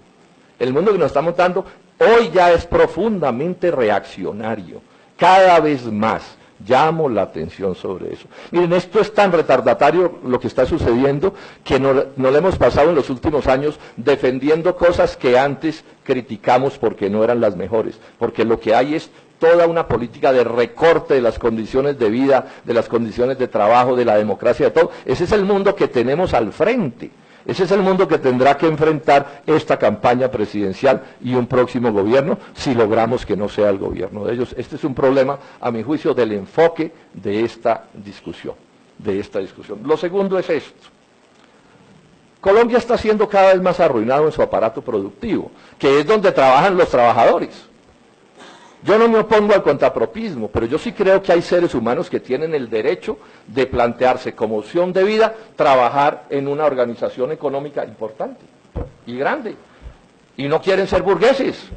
hoy ya es profundamente reaccionario, cada vez más. Llamo la atención sobre eso. Miren, esto es tan retardatario lo que está sucediendo que no le hemos pasado en los últimos años defendiendo cosas que antes criticamos porque no eran las mejores, porque lo que hay es toda una política de recorte de las condiciones de vida, de las condiciones de trabajo, de la democracia, de todo. Ese es el mundo que tenemos al frente. Ese es el mundo que tendrá que enfrentar esta campaña presidencial y un próximo gobierno, si logramos que no sea el gobierno de ellos. Este es un problema, a mi juicio, del enfoque de esta discusión. Lo segundo es esto. Colombia está siendo cada vez más arruinado en su aparato productivo, que es donde trabajan los trabajadores. Yo no me opongo al contrapropismo, pero yo sí creo que hay seres humanos que tienen el derecho de plantearse como opción de vida trabajar en una organización económica importante y grande. Y no quieren ser burgueses,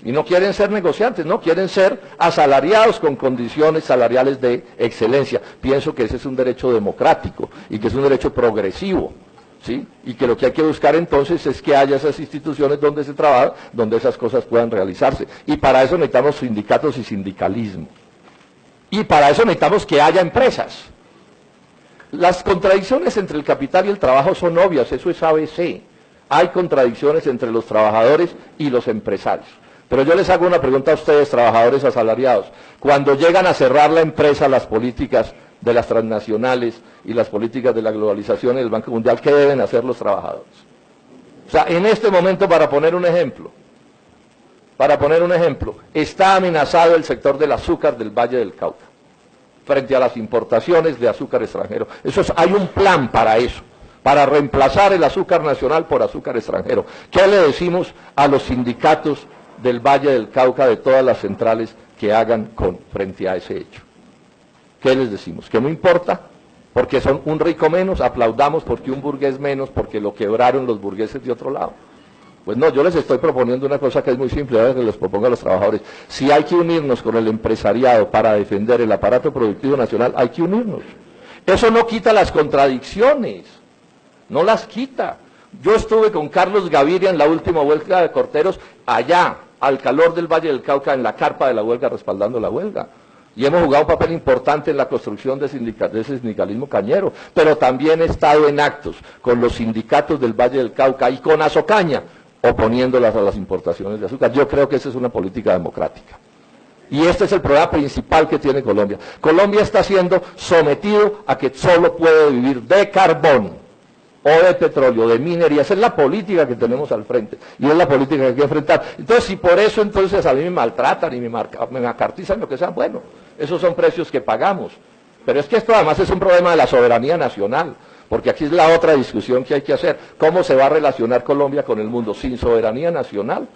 y no quieren ser negociantes, no quieren ser asalariados con condiciones salariales de excelencia. Pienso que ese es un derecho democrático y que es un derecho progresivo. ¿Sí? Y que lo que hay que buscar entonces es que haya esas instituciones donde se trabaja, donde esas cosas puedan realizarse. Y para eso necesitamos sindicatos y sindicalismo. Y para eso necesitamos que haya empresas. Las contradicciones entre el capital y el trabajo son obvias, eso es ABC. Hay contradicciones entre los trabajadores y los empresarios. Pero yo les hago una pregunta a ustedes, trabajadores asalariados. Cuando llegan a cerrar la empresa, las políticas de las transnacionales y las políticas de la globalización y el Banco Mundial, ¿qué deben hacer los trabajadores? O sea, en este momento, para poner un ejemplo, está amenazado el sector del azúcar del Valle del Cauca, frente a las importaciones de azúcar extranjero. Hay un plan para eso, para reemplazar el azúcar nacional por azúcar extranjero. ¿Qué le decimos a los sindicatos del Valle del Cauca, de todas las centrales que hagan frente a ese hecho? ¿Qué les decimos? Que no importa, porque son un rico menos, aplaudamos porque un burgués menos, porque lo quebraron los burgueses de otro lado. Pues no, yo les estoy proponiendo una cosa que es muy simple, ahora que les propongo a los trabajadores. Si hay que unirnos con el empresariado para defender el aparato productivo nacional, hay que unirnos. Eso no quita las contradicciones, no las quita. Yo estuve con Carlos Gaviria en la última huelga de corteros, allá, al calor del Valle del Cauca, en la carpa de la huelga, respaldando la huelga. Y hemos jugado un papel importante en la construcción de ese sindicalismo cañero, pero también he estado en actos con los sindicatos del Valle del Cauca y con Azocaña, oponiéndolas a las importaciones de azúcar. Yo creo que esa es una política democrática. Y este es el problema principal que tiene Colombia. Colombia está siendo sometido a que solo puede vivir de carbón o de petróleo, de minería. Esa es la política que tenemos al frente y es la política que hay que enfrentar. Entonces, si por eso entonces a mí me maltratan y me macartizan, lo que sea, bueno, esos son precios que pagamos. Pero es que esto además es un problema de la soberanía nacional, porque aquí es la otra discusión que hay que hacer. ¿Cómo se va a relacionar Colombia con el mundo sin soberanía nacional?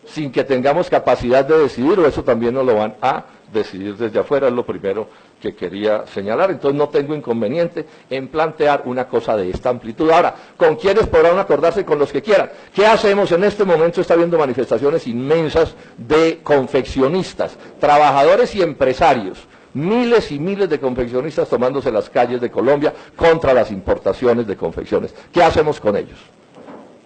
Sin que tengamos capacidad de decidir, o eso también nos lo van a decidir desde afuera, es lo primero que quería señalar. Entonces no tengo inconveniente en plantear una cosa de esta amplitud. Ahora, ¿con quiénes podrán acordarse? Con los que quieran. ¿Qué hacemos? En este momento está habiendo manifestaciones inmensas de confeccionistas, trabajadores y empresarios. Miles y miles de confeccionistas tomándose las calles de Colombia contra las importaciones de confecciones. ¿Qué hacemos con ellos?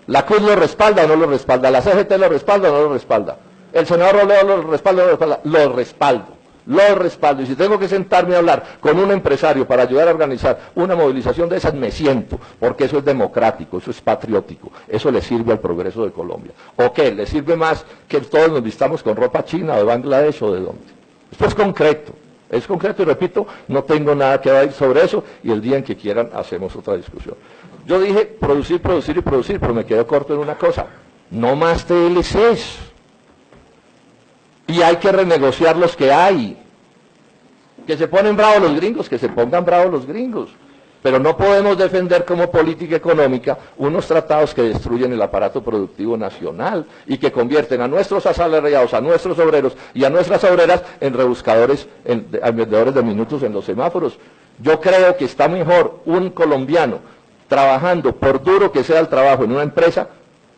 ¿La CUT lo respalda o no lo respalda? ¿La CGT lo respalda o no lo respalda? ¿El senador Robledo lo respalda o no lo respalda? Lo respaldo. Y si tengo que sentarme a hablar con un empresario para ayudar a organizar una movilización de esas, me siento, porque eso es democrático, eso es patriótico, eso le sirve al progreso de Colombia. ¿O qué? ¿Le sirve más que todos nos vistamos con ropa china o de Bangladesh o de dónde? Esto es concreto y repito, no tengo nada que decir sobre eso y el día en que quieran hacemos otra discusión. Yo dije producir, pero me quedo corto en una cosa, no más TLCs. Y hay que renegociar los que hay. Que se ponen bravos los gringos, que se pongan bravos los gringos. Pero no podemos defender como política económica unos tratados que destruyen el aparato productivo nacional y que convierten a nuestros asalariados, a nuestros obreros y a nuestras obreras en rebuscadores, en vendedores de minutos en los semáforos. Yo creo que está mejor un colombiano trabajando, por duro que sea el trabajo en una empresa,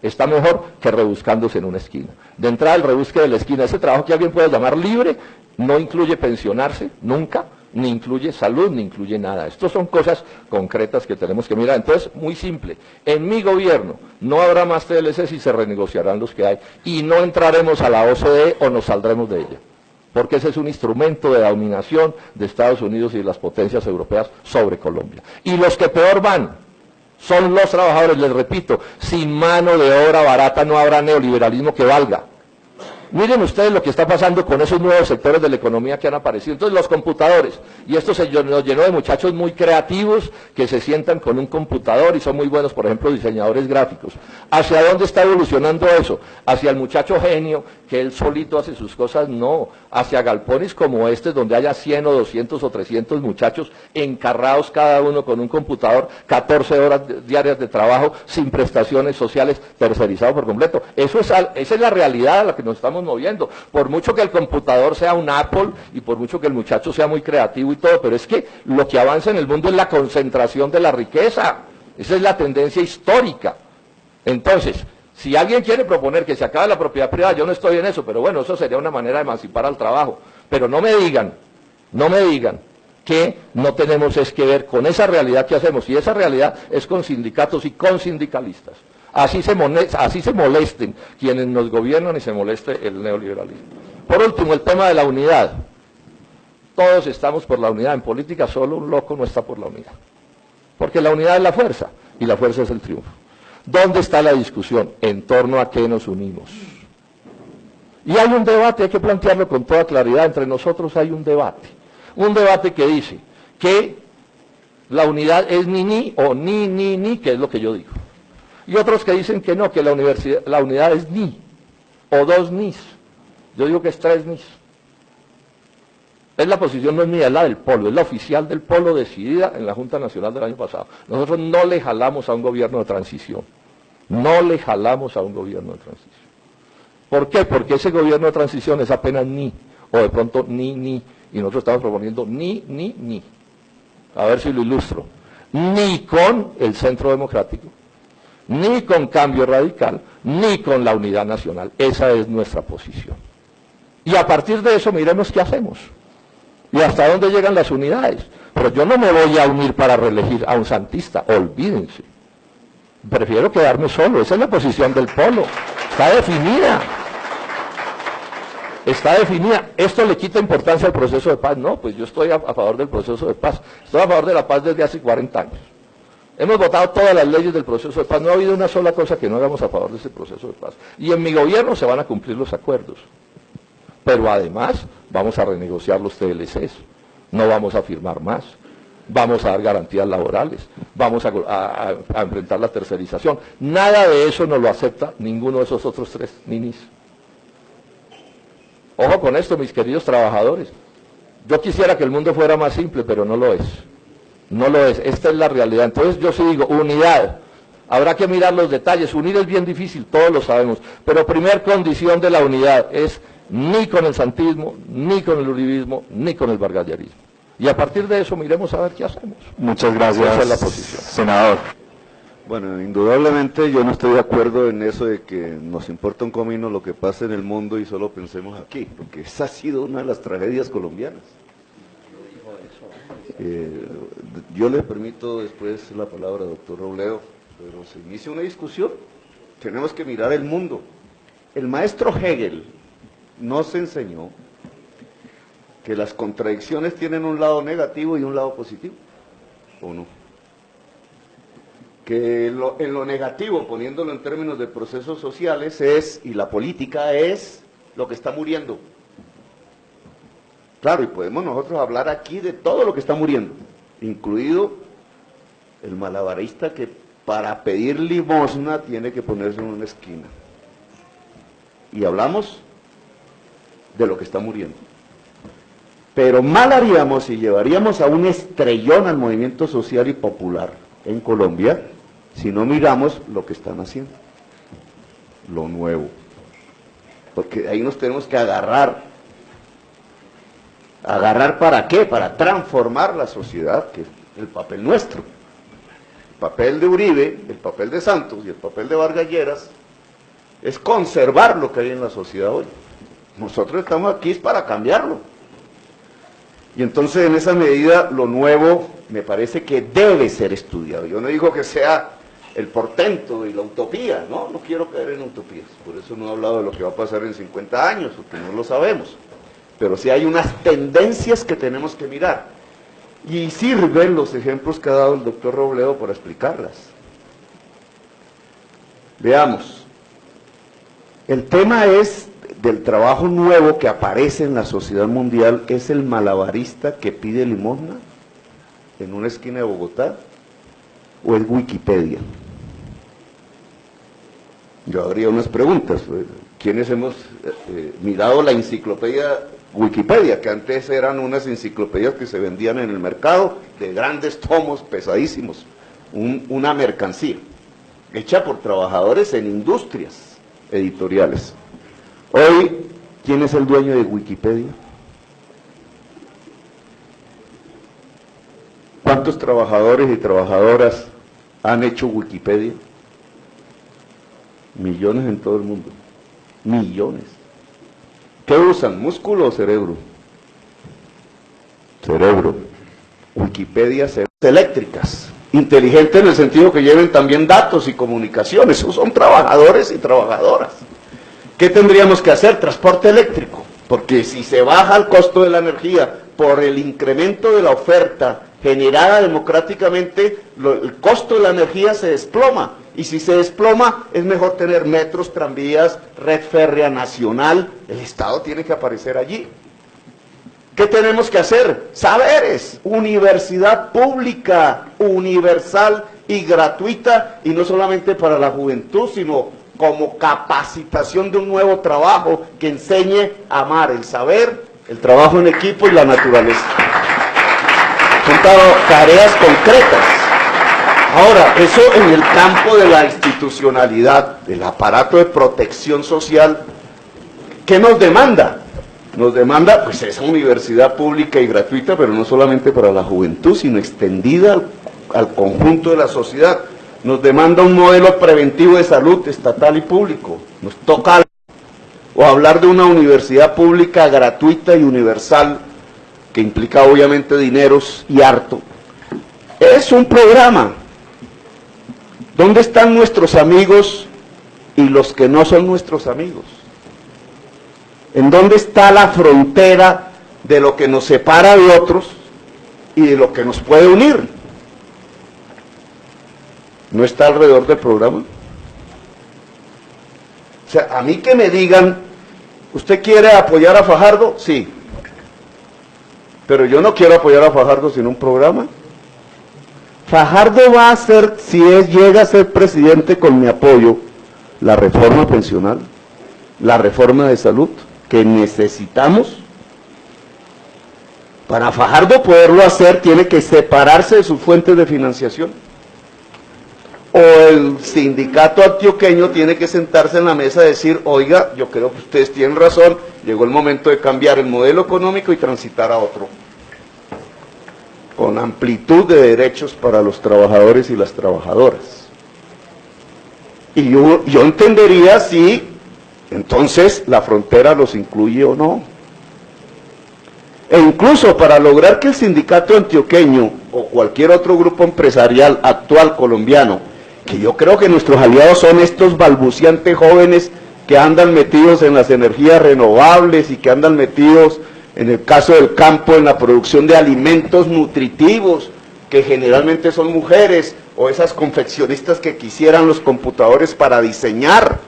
está mejor que rebuscándose en una esquina. De entrada, el rebusque de la esquina, ese trabajo que alguien puede llamar libre, no incluye pensionarse, nunca, ni incluye salud, ni incluye nada. Estas son cosas concretas que tenemos que mirar. Entonces, muy simple, en mi gobierno no habrá más TLCs y se renegociarán los que hay. Y no entraremos a la OCDE o nos saldremos de ella. Porque ese es un instrumento de dominación de Estados Unidos y de las potencias europeas sobre Colombia. Y los que peor van son los trabajadores, les repito, sin mano de obra barata no habrá neoliberalismo que valga. Miren ustedes lo que está pasando con esos nuevos sectores de la economía que han aparecido. Entonces los computadores, y esto nos llenó de muchachos muy creativos que se sientan con un computador y son muy buenos, por ejemplo, diseñadores gráficos. ¿Hacia dónde está evolucionando eso? ¿Hacia el muchacho genio que él solito hace sus cosas? No, hacia galpones como este, donde haya 100 o 200 o 300 muchachos encarrados cada uno con un computador, 14 horas diarias de trabajo, sin prestaciones sociales, tercerizado por completo. Esa es la realidad a la que nos estamos moviendo. Por mucho que el computador sea un Apple y por mucho que el muchacho sea muy creativo y todo, pero es que lo que avanza en el mundo es la concentración de la riqueza. Esa es la tendencia histórica. Entonces, si alguien quiere proponer que se acabe la propiedad privada, yo no estoy en eso, pero bueno, eso sería una manera de emancipar al trabajo. Pero no me digan que no tenemos es que ver con esa realidad que hacemos, y esa realidad es con sindicatos y con sindicalistas. Así se molesten quienes nos gobiernan y se moleste el neoliberalismo. Por último, el tema de la unidad. Todos estamos por la unidad. En política solo un loco no está por la unidad. Porque la unidad es la fuerza, y la fuerza es el triunfo. ¿Dónde está la discusión? ¿En torno a qué nos unimos? Y hay un debate, hay que plantearlo con toda claridad. Entre nosotros hay un debate. Un debate que dice que la unidad es ni o ni, que es lo que yo digo. Y otros que dicen que no, que la unidad es ni, o dos nis. Yo digo que es tres nis. Es la posición no es mía, es la del Polo, es la oficial del Polo decidida en la Junta Nacional del año pasado. Nosotros no le jalamos a un gobierno de transición. No le jalamos a un gobierno de transición. ¿Por qué? Porque ese gobierno de transición es apenas ni, o de pronto ni. Y nosotros estamos proponiendo ni. A ver si lo ilustro. Ni con el Centro Democrático, ni con Cambio Radical, ni con la Unidad Nacional. Esa es nuestra posición. Y a partir de eso miremos qué hacemos. Y hasta dónde llegan las unidades. Pero yo no me voy a unir para reelegir a un santista, olvídense. Prefiero quedarme solo, esa es la posición del Polo. Está definida. Está definida. ¿Esto le quita importancia al proceso de paz? No, pues yo estoy a favor del proceso de paz. Estoy a favor de la paz desde hace 40 años. Hemos votado todas las leyes del proceso de paz. No ha habido una sola cosa que no hagamos a favor de ese proceso de paz. Y en mi gobierno se van a cumplir los acuerdos. Pero además vamos a renegociar los TLCs. No vamos a firmar más. Vamos a dar garantías laborales. Vamos a enfrentar la tercerización. Nada de eso nos lo acepta ninguno de esos otros tres ninis. Ojo con esto, mis queridos trabajadores. Yo quisiera que el mundo fuera más simple, pero no lo es. No lo es. Esta es la realidad. Entonces yo sí digo, unidad. Habrá que mirar los detalles. Unir es bien difícil, todos lo sabemos. Pero primer condición de la unidad es ni con el santismo, ni con el uribismo, ni con el vargallerismo. Y a partir de eso miremos a ver qué hacemos. Muchas gracias, esa es la posición. Senador. Bueno, indudablemente yo no estoy de acuerdo en eso de que nos importa un comino lo que pasa en el mundo y solo pensemos aquí, porque esa ha sido una de las tragedias colombianas. Yo le permito después la palabra al doctor Robledo, pero se inicia una discusión. Tenemos que mirar el mundo. El maestro Hegel nos enseñó que las contradicciones tienen un lado negativo y un lado positivo, ¿o no? Que en lo negativo, poniéndolo en términos de procesos sociales, y la política es lo que está muriendo. Claro, y podemos nosotros hablar aquí de todo lo que está muriendo, incluido el malabarista que para pedir limosna tiene que ponerse en una esquina. Y hablamos de lo que está muriendo. Pero mal haríamos si llevaríamos a un estrellón al movimiento social y popular en Colombia si no miramos lo que están haciendo, lo nuevo. Porque ahí nos tenemos que agarrar. ¿Agarrar para qué? Para transformar la sociedad, que es el papel nuestro. El papel de Uribe, el papel de Santos y el papel de Vargas Lleras es conservar lo que hay en la sociedad hoy. Nosotros estamos aquí es para cambiarlo. Y entonces en esa medida lo nuevo me parece que debe ser estudiado. Yo no digo que sea el portento y la utopía, no quiero caer en utopías. Por eso no he hablado de lo que va a pasar en 50 años, porque no lo sabemos. Pero sí hay unas tendencias que tenemos que mirar. Y sirven los ejemplos que ha dado el doctor Robledo para explicarlas. Veamos. El tema es del trabajo nuevo que aparece en la sociedad mundial es el malabarista que pide limosna en una esquina de Bogotá, o es Wikipedia? Yo habría unas preguntas. ¿Quiénes hemos mirado la enciclopedia Wikipedia, que antes eran unas enciclopedias que se vendían en el mercado, de grandes tomos pesadísimos, una mercancía, hecha por trabajadores en industrias editoriales? Hoy, ¿quién es el dueño de Wikipedia? ¿Cuántos trabajadores y trabajadoras han hecho Wikipedia? Millones en todo el mundo. Millones. ¿Qué usan? ¿Músculo o cerebro? Cerebro. Wikipedia, eléctricas. Inteligentes en el sentido que lleven también datos y comunicaciones. Esos son trabajadores y trabajadoras. ¿Qué tendríamos que hacer? Transporte eléctrico. Porque si se baja el costo de la energía por el incremento de la oferta generada democráticamente, el costo de la energía se desploma. Y si se desploma, es mejor tener metros, tranvías, red férrea nacional. El Estado tiene que aparecer allí. ¿Qué tenemos que hacer? Saberes, universidad pública, universal y gratuita, y no solamente para la juventud, sino como capacitación de un nuevo trabajo que enseñe a amar el saber, el trabajo en equipo y la naturaleza. Son tareas concretas. Ahora, eso en el campo de la institucionalidad, del aparato de protección social, ¿qué nos demanda? Nos demanda, pues, esa universidad pública y gratuita, pero no solamente para la juventud, sino extendida al conjunto de la sociedad. Nos demanda un modelo preventivo de salud estatal y público. Nos toca o hablar de una universidad pública gratuita y universal, que implica obviamente dineros y harto. Es un programa. ¿Dónde están nuestros amigos y los que no son nuestros amigos? ¿En dónde está la frontera de lo que nos separa de otros y de lo que nos puede unir? ¿No está alrededor del programa? O sea, a mí que me digan, ¿usted quiere apoyar a Fajardo? Sí. Pero yo no quiero apoyar a Fajardo sin un programa. Fajardo va a hacer, si llega a ser presidente con mi apoyo, la reforma pensional, la reforma de salud que necesitamos. Para Fajardo poderlo hacer, tiene que separarse de sus fuentes de financiación. O el sindicato antioqueño tiene que sentarse en la mesa y decir, oiga, yo creo que ustedes tienen razón, llegó el momento de cambiar el modelo económico y transitar a otro, con amplitud de derechos para los trabajadores y las trabajadoras. Y yo entendería si entonces la frontera los incluye o no. E incluso para lograr que el sindicato antioqueño o cualquier otro grupo empresarial actual colombiano, que yo creo que nuestros aliados son estos balbuciantes jóvenes que andan metidos en las energías renovables y que andan metidos, en el caso del campo, en la producción de alimentos nutritivos, que generalmente son mujeres, o esas confeccionistas que quisieran los computadores para diseñar,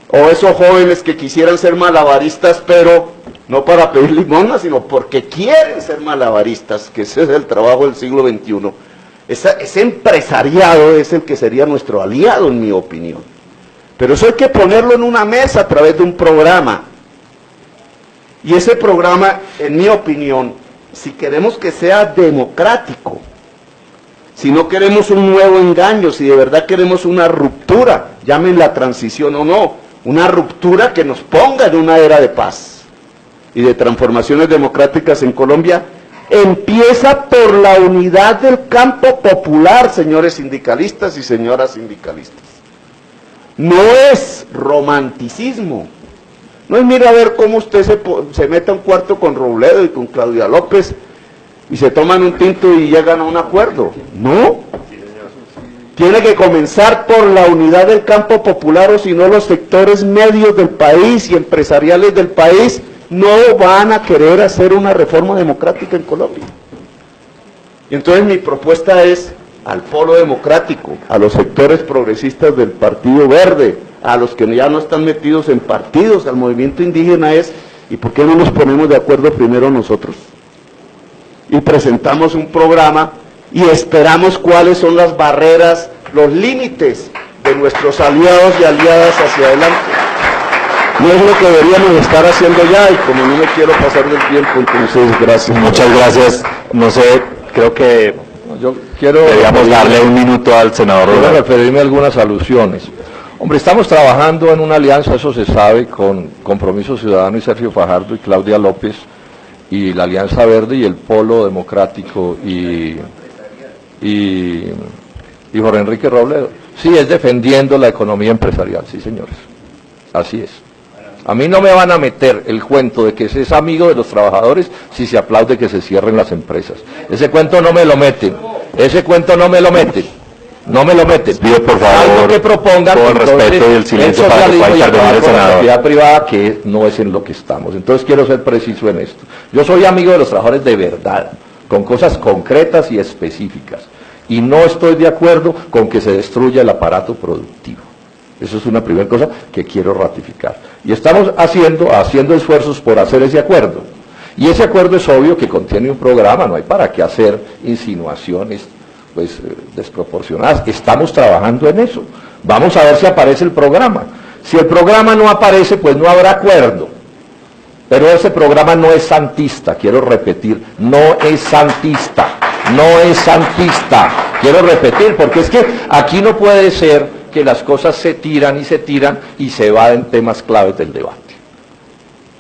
o esos jóvenes que quisieran ser malabaristas, pero no para pedir limosna, sino porque quieren ser malabaristas, que ese es el trabajo del siglo XXI. Ese empresariado es el que sería nuestro aliado, en mi opinión. Pero eso hay que ponerlo en una mesa a través de un programa. Y ese programa, en mi opinión, si queremos que sea democrático, si no queremos un nuevo engaño, si de verdad queremos una ruptura, llamen la transición o no, una ruptura que nos ponga en una era de paz y de transformaciones democráticas en Colombia, empieza por la unidad del campo popular, señores sindicalistas y señoras sindicalistas. No es romanticismo. No es mira a ver cómo usted se mete a un cuarto con Robledo y con Claudia López y se toman un tinto y llegan a un acuerdo. No. Tiene que comenzar por la unidad del campo popular, o si no los sectores medios del país y empresariales del país no van a querer hacer una reforma democrática en Colombia. Y entonces mi propuesta es al Polo Democrático, a los sectores progresistas del Partido Verde, a los que ya no están metidos en partidos, al movimiento indígena es, ¿y por qué no nos ponemos de acuerdo primero nosotros? Y presentamos un programa y esperamos cuáles son las barreras, los límites de nuestros aliados y aliadas hacia adelante. No es lo que deberíamos estar haciendo ya, y como no me quiero pasar del tiempo, entonces gracias. Muchas gracias. No sé, creo que Yo quiero deberíamos darle un minuto al senador quiero Robledo. referirme a algunas alusiones. Hombre, estamos trabajando en una alianza, eso se sabe, con Compromiso Ciudadano y Sergio Fajardo y Claudia López, y la Alianza Verde y el Polo Democrático y Jorge Enrique Robledo. Sí, es defendiendo la economía empresarial, sí señores, así es. A mí no me van a meter el cuento de que se es amigo de los trabajadores si se aplaude que se cierren las empresas. Ese cuento no me lo meten, ese cuento no me lo meten, no me lo meten. Pido por favor, algo que propongan, todo el respeto y el silencio para que pueda intervenir el con la senador. propiedad privada, que no es en lo que estamos. Entonces quiero ser preciso en esto. Yo soy amigo de los trabajadores de verdad, con cosas concretas y específicas, y no estoy de acuerdo con que se destruya el aparato productivo. Eso es una primera cosa que quiero ratificar. Y estamos haciendo esfuerzos por hacer ese acuerdo. Y ese acuerdo es obvio que contiene un programa, no hay para qué hacer insinuaciones pues desproporcionadas. Estamos trabajando en eso. Vamos a ver si aparece el programa. Si el programa no aparece, pues no habrá acuerdo. Pero ese programa no es santista, quiero repetir, no es santista, no es santista. Quiero repetir, porque es que aquí no puede ser que las cosas se tiran y se va en temas claves del debate.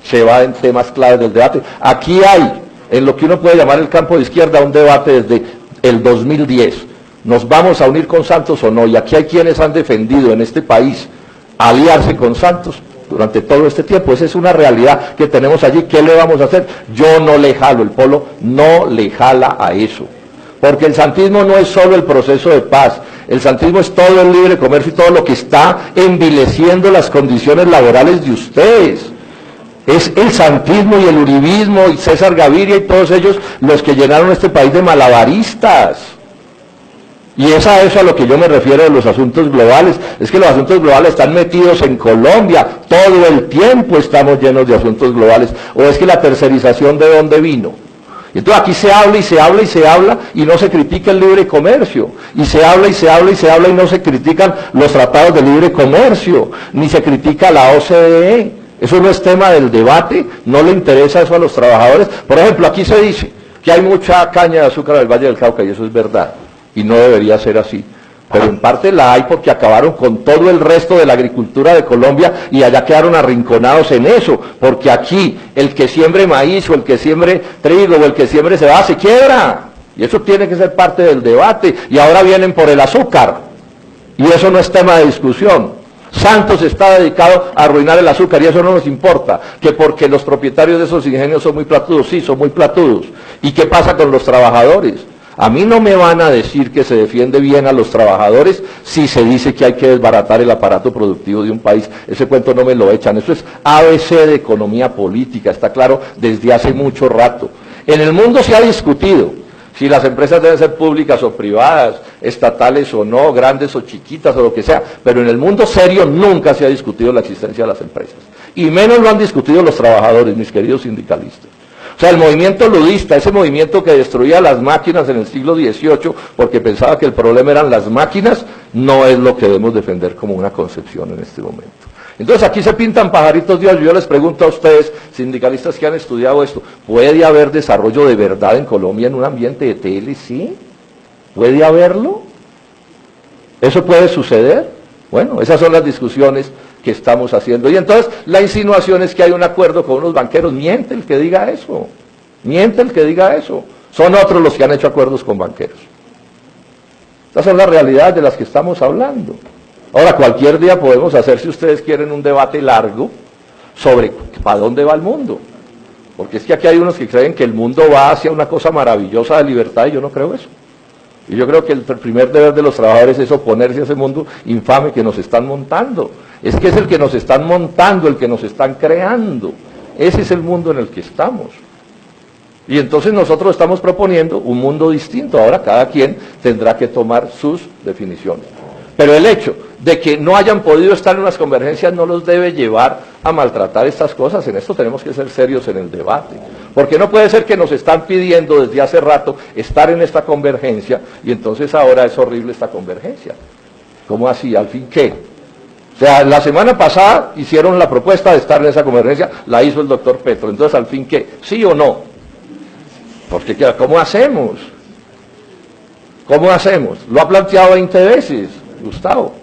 Se va en temas claves del debate. Aquí hay, en lo que uno puede llamar el campo de izquierda, un debate desde el 2010. ¿Nos vamos a unir con Santos o no? Y aquí hay quienes han defendido en este país aliarse con Santos durante todo este tiempo. Esa es una realidad que tenemos allí. ¿Qué le vamos a hacer? Yo no le jalo, el Polo no le jala a eso. Porque el santismo no es solo el proceso de paz, el santismo es todo el libre comercio y todo lo que está envileciendo las condiciones laborales de ustedes. Es el santismo y el uribismo y César Gaviria y todos ellos los que llenaron este país de malabaristas. Y es a eso a lo que yo me refiero de los asuntos globales. Es que los asuntos globales están metidos en Colombia, todo el tiempo estamos llenos de asuntos globales. ¿O es que la tercerización de dónde vino? Entonces aquí se habla y se habla y se habla y no se critica el libre comercio, y se habla y se habla y se habla y no se critican los tratados de libre comercio, ni se critica la OCDE. Eso no es tema del debate, no le interesa eso a los trabajadores. Por ejemplo, aquí se dice que hay mucha caña de azúcar en el Valle del Cauca, y eso es verdad, y no debería ser así. Pero en parte la hay porque acabaron con todo el resto de la agricultura de Colombia y allá quedaron arrinconados en eso, porque aquí el que siembre maíz o el que siembre trigo o el que siembre cebada se quiebra, y eso tiene que ser parte del debate, y ahora vienen por el azúcar, y eso no es tema de discusión. Santos está dedicado a arruinar el azúcar y eso no nos importa, que porque los propietarios de esos ingenios son muy platudos, sí, son muy platudos. ¿Y qué pasa con los trabajadores? A mí no me van a decir que se defiende bien a los trabajadores si se dice que hay que desbaratar el aparato productivo de un país. Ese cuento no me lo echan. Eso es ABC de economía política, está claro desde hace mucho rato. En el mundo se ha discutido si las empresas deben ser públicas o privadas, estatales o no, grandes o chiquitas o lo que sea, pero en el mundo serio nunca se ha discutido la existencia de las empresas. Y menos lo han discutido los trabajadores, mis queridos sindicalistas. O sea, el movimiento ludista, ese movimiento que destruía las máquinas en el siglo XVIII porque pensaba que el problema eran las máquinas, no es lo que debemos defender como una concepción en este momento. Entonces aquí se pintan pajaritos de oro. Yo les pregunto a ustedes, sindicalistas que han estudiado esto, ¿puede haber desarrollo de verdad en Colombia en un ambiente de TLC? ¿Puede haberlo? ¿Eso puede suceder? Bueno, esas son las discusiones que estamos haciendo. Y entonces la insinuación es que hay un acuerdo con unos banqueros. Miente el que diga eso. Miente el que diga eso. Son otros los que han hecho acuerdos con banqueros. Estas son las realidades de las que estamos hablando. Ahora, cualquier día podemos hacer, si ustedes quieren, un debate largo sobre para dónde va el mundo. Porque es que aquí hay unos que creen que el mundo va hacia una cosa maravillosa de libertad y yo no creo eso. Y yo creo que el primer deber de los trabajadores es oponerse a ese mundo infame que nos están montando. Es que es el que nos están montando, el que nos están creando. Ese es el mundo en el que estamos. Y entonces nosotros estamos proponiendo un mundo distinto. Ahora cada quien tendrá que tomar sus definiciones. Pero el hecho de que no hayan podido estar en unas convergencias no los debe llevar a maltratar estas cosas. En esto tenemos que ser serios en el debate. Porque no puede ser que nos están pidiendo desde hace rato estar en esta convergencia y entonces ahora es horrible esta convergencia. ¿Cómo así? ¿Al fin qué? O sea, la semana pasada hicieron la propuesta de estar en esa convergencia, la hizo el doctor Petro. Entonces, ¿al fin qué? ¿Sí o no? Porque, ¿cómo hacemos? ¿Cómo hacemos? Lo ha planteado 20 veces, Gustavo.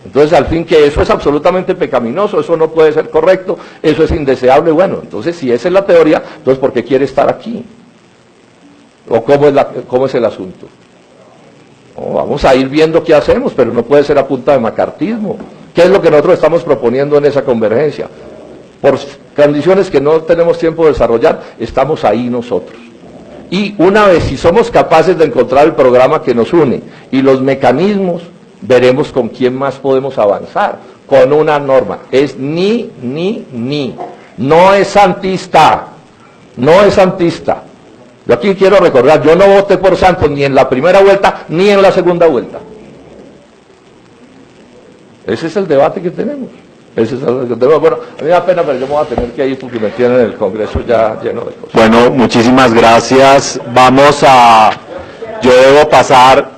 Entonces, al fin que eso es absolutamente pecaminoso, eso no puede ser correcto, eso es indeseable. Bueno, entonces, si esa es la teoría, entonces, ¿por qué quiere estar aquí? ¿O cómo es el asunto? Vamos a ir viendo qué hacemos, pero no puede ser a punta de macartismo. ¿Qué es lo que nosotros estamos proponiendo en esa convergencia? Por condiciones que no tenemos tiempo de desarrollar, estamos ahí nosotros. Y una vez, si somos capaces de encontrar el programa que nos une y los mecanismos, veremos con quién más podemos avanzar, con una norma. Es ni, no es santista, no es santista. Yo aquí quiero recordar, yo no voté por Santos ni en la primera vuelta, ni en la segunda vuelta. Ese es el debate que tenemos. Bueno, a mí me da pena, pero yo me voy a tener que ir porque me tienen el Congreso ya lleno de cosas. Bueno, muchísimas gracias. Yo debo pasar,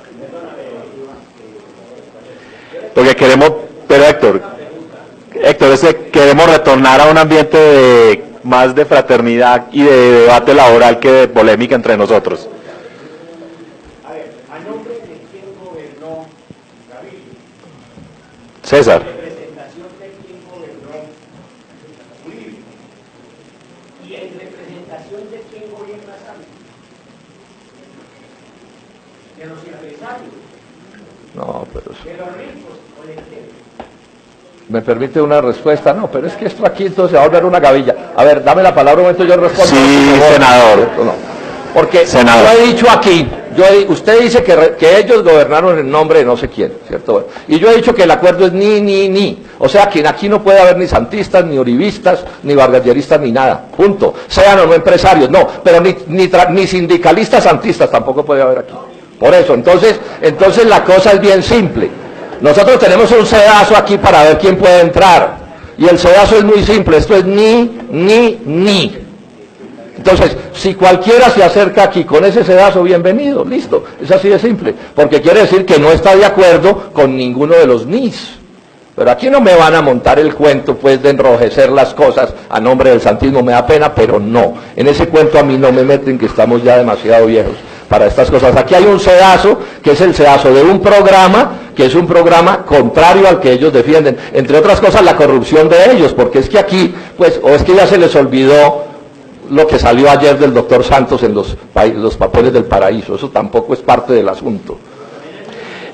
porque queremos, pero Héctor, queremos retornar a un ambiente más de fraternidad y de debate laboral que de polémica entre nosotros. A ver, ¿a nombre de quién gobernó Gaviria? César. ¿En representación de quién gobernó Uribe? ¿Y en representación de quién gobierna Santos? ¿De los empresarios? No, pero eso... ¿De los ricos o de quién? ¿Me permite una respuesta? No, pero es que esto aquí entonces va a volver una gavilla. A ver, dame la palabra un momento, yo respondo. Sí, senador. No. Porque senador, yo he dicho aquí, usted dice que ellos gobernaron en nombre de no sé quién, ¿cierto? Y yo he dicho que el acuerdo es ni. O sea, que aquí no puede haber ni santistas, ni uribistas, ni vargalleristas, ni nada. Punto. Sean o no empresarios, no. Pero ni sindicalistas santistas tampoco puede haber aquí. Por eso, entonces la cosa es bien simple. Nosotros tenemos un sedazo aquí para ver quién puede entrar. Y el sedazo es muy simple, esto es ni. Entonces, si cualquiera se acerca aquí con ese sedazo, bienvenido, listo. Es así de simple. Porque quiere decir que no está de acuerdo con ninguno de los nis. Pero aquí no me van a montar el cuento, pues, de enrojecer las cosas a nombre del santismo. Me da pena, pero no. En ese cuento a mí no me meten, que estamos ya demasiado viejos para estas cosas. Aquí hay un sedazo, que es el sedazo de un programa, que es un programa contrario al que ellos defienden. Entre otras cosas, la corrupción de ellos, porque es que aquí, pues, o es que ya se les olvidó lo que salió ayer del doctor Santos en los papeles del paraíso. Eso tampoco es parte del asunto.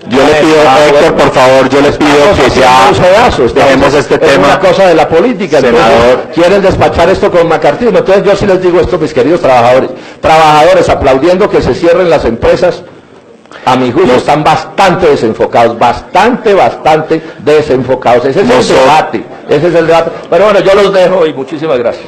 Yo le pido, Héctor, por favor, yo les pido que ya dejemos este tema. Es una cosa de la política, senador. Quieren despachar esto con macartismo. Entonces yo sí les digo esto, mis queridos trabajadores, aplaudiendo que se cierren las empresas, a mi juicio están bastante desenfocados, bastante desenfocados. Ese es el debate. Pero bueno, yo los dejo y muchísimas gracias.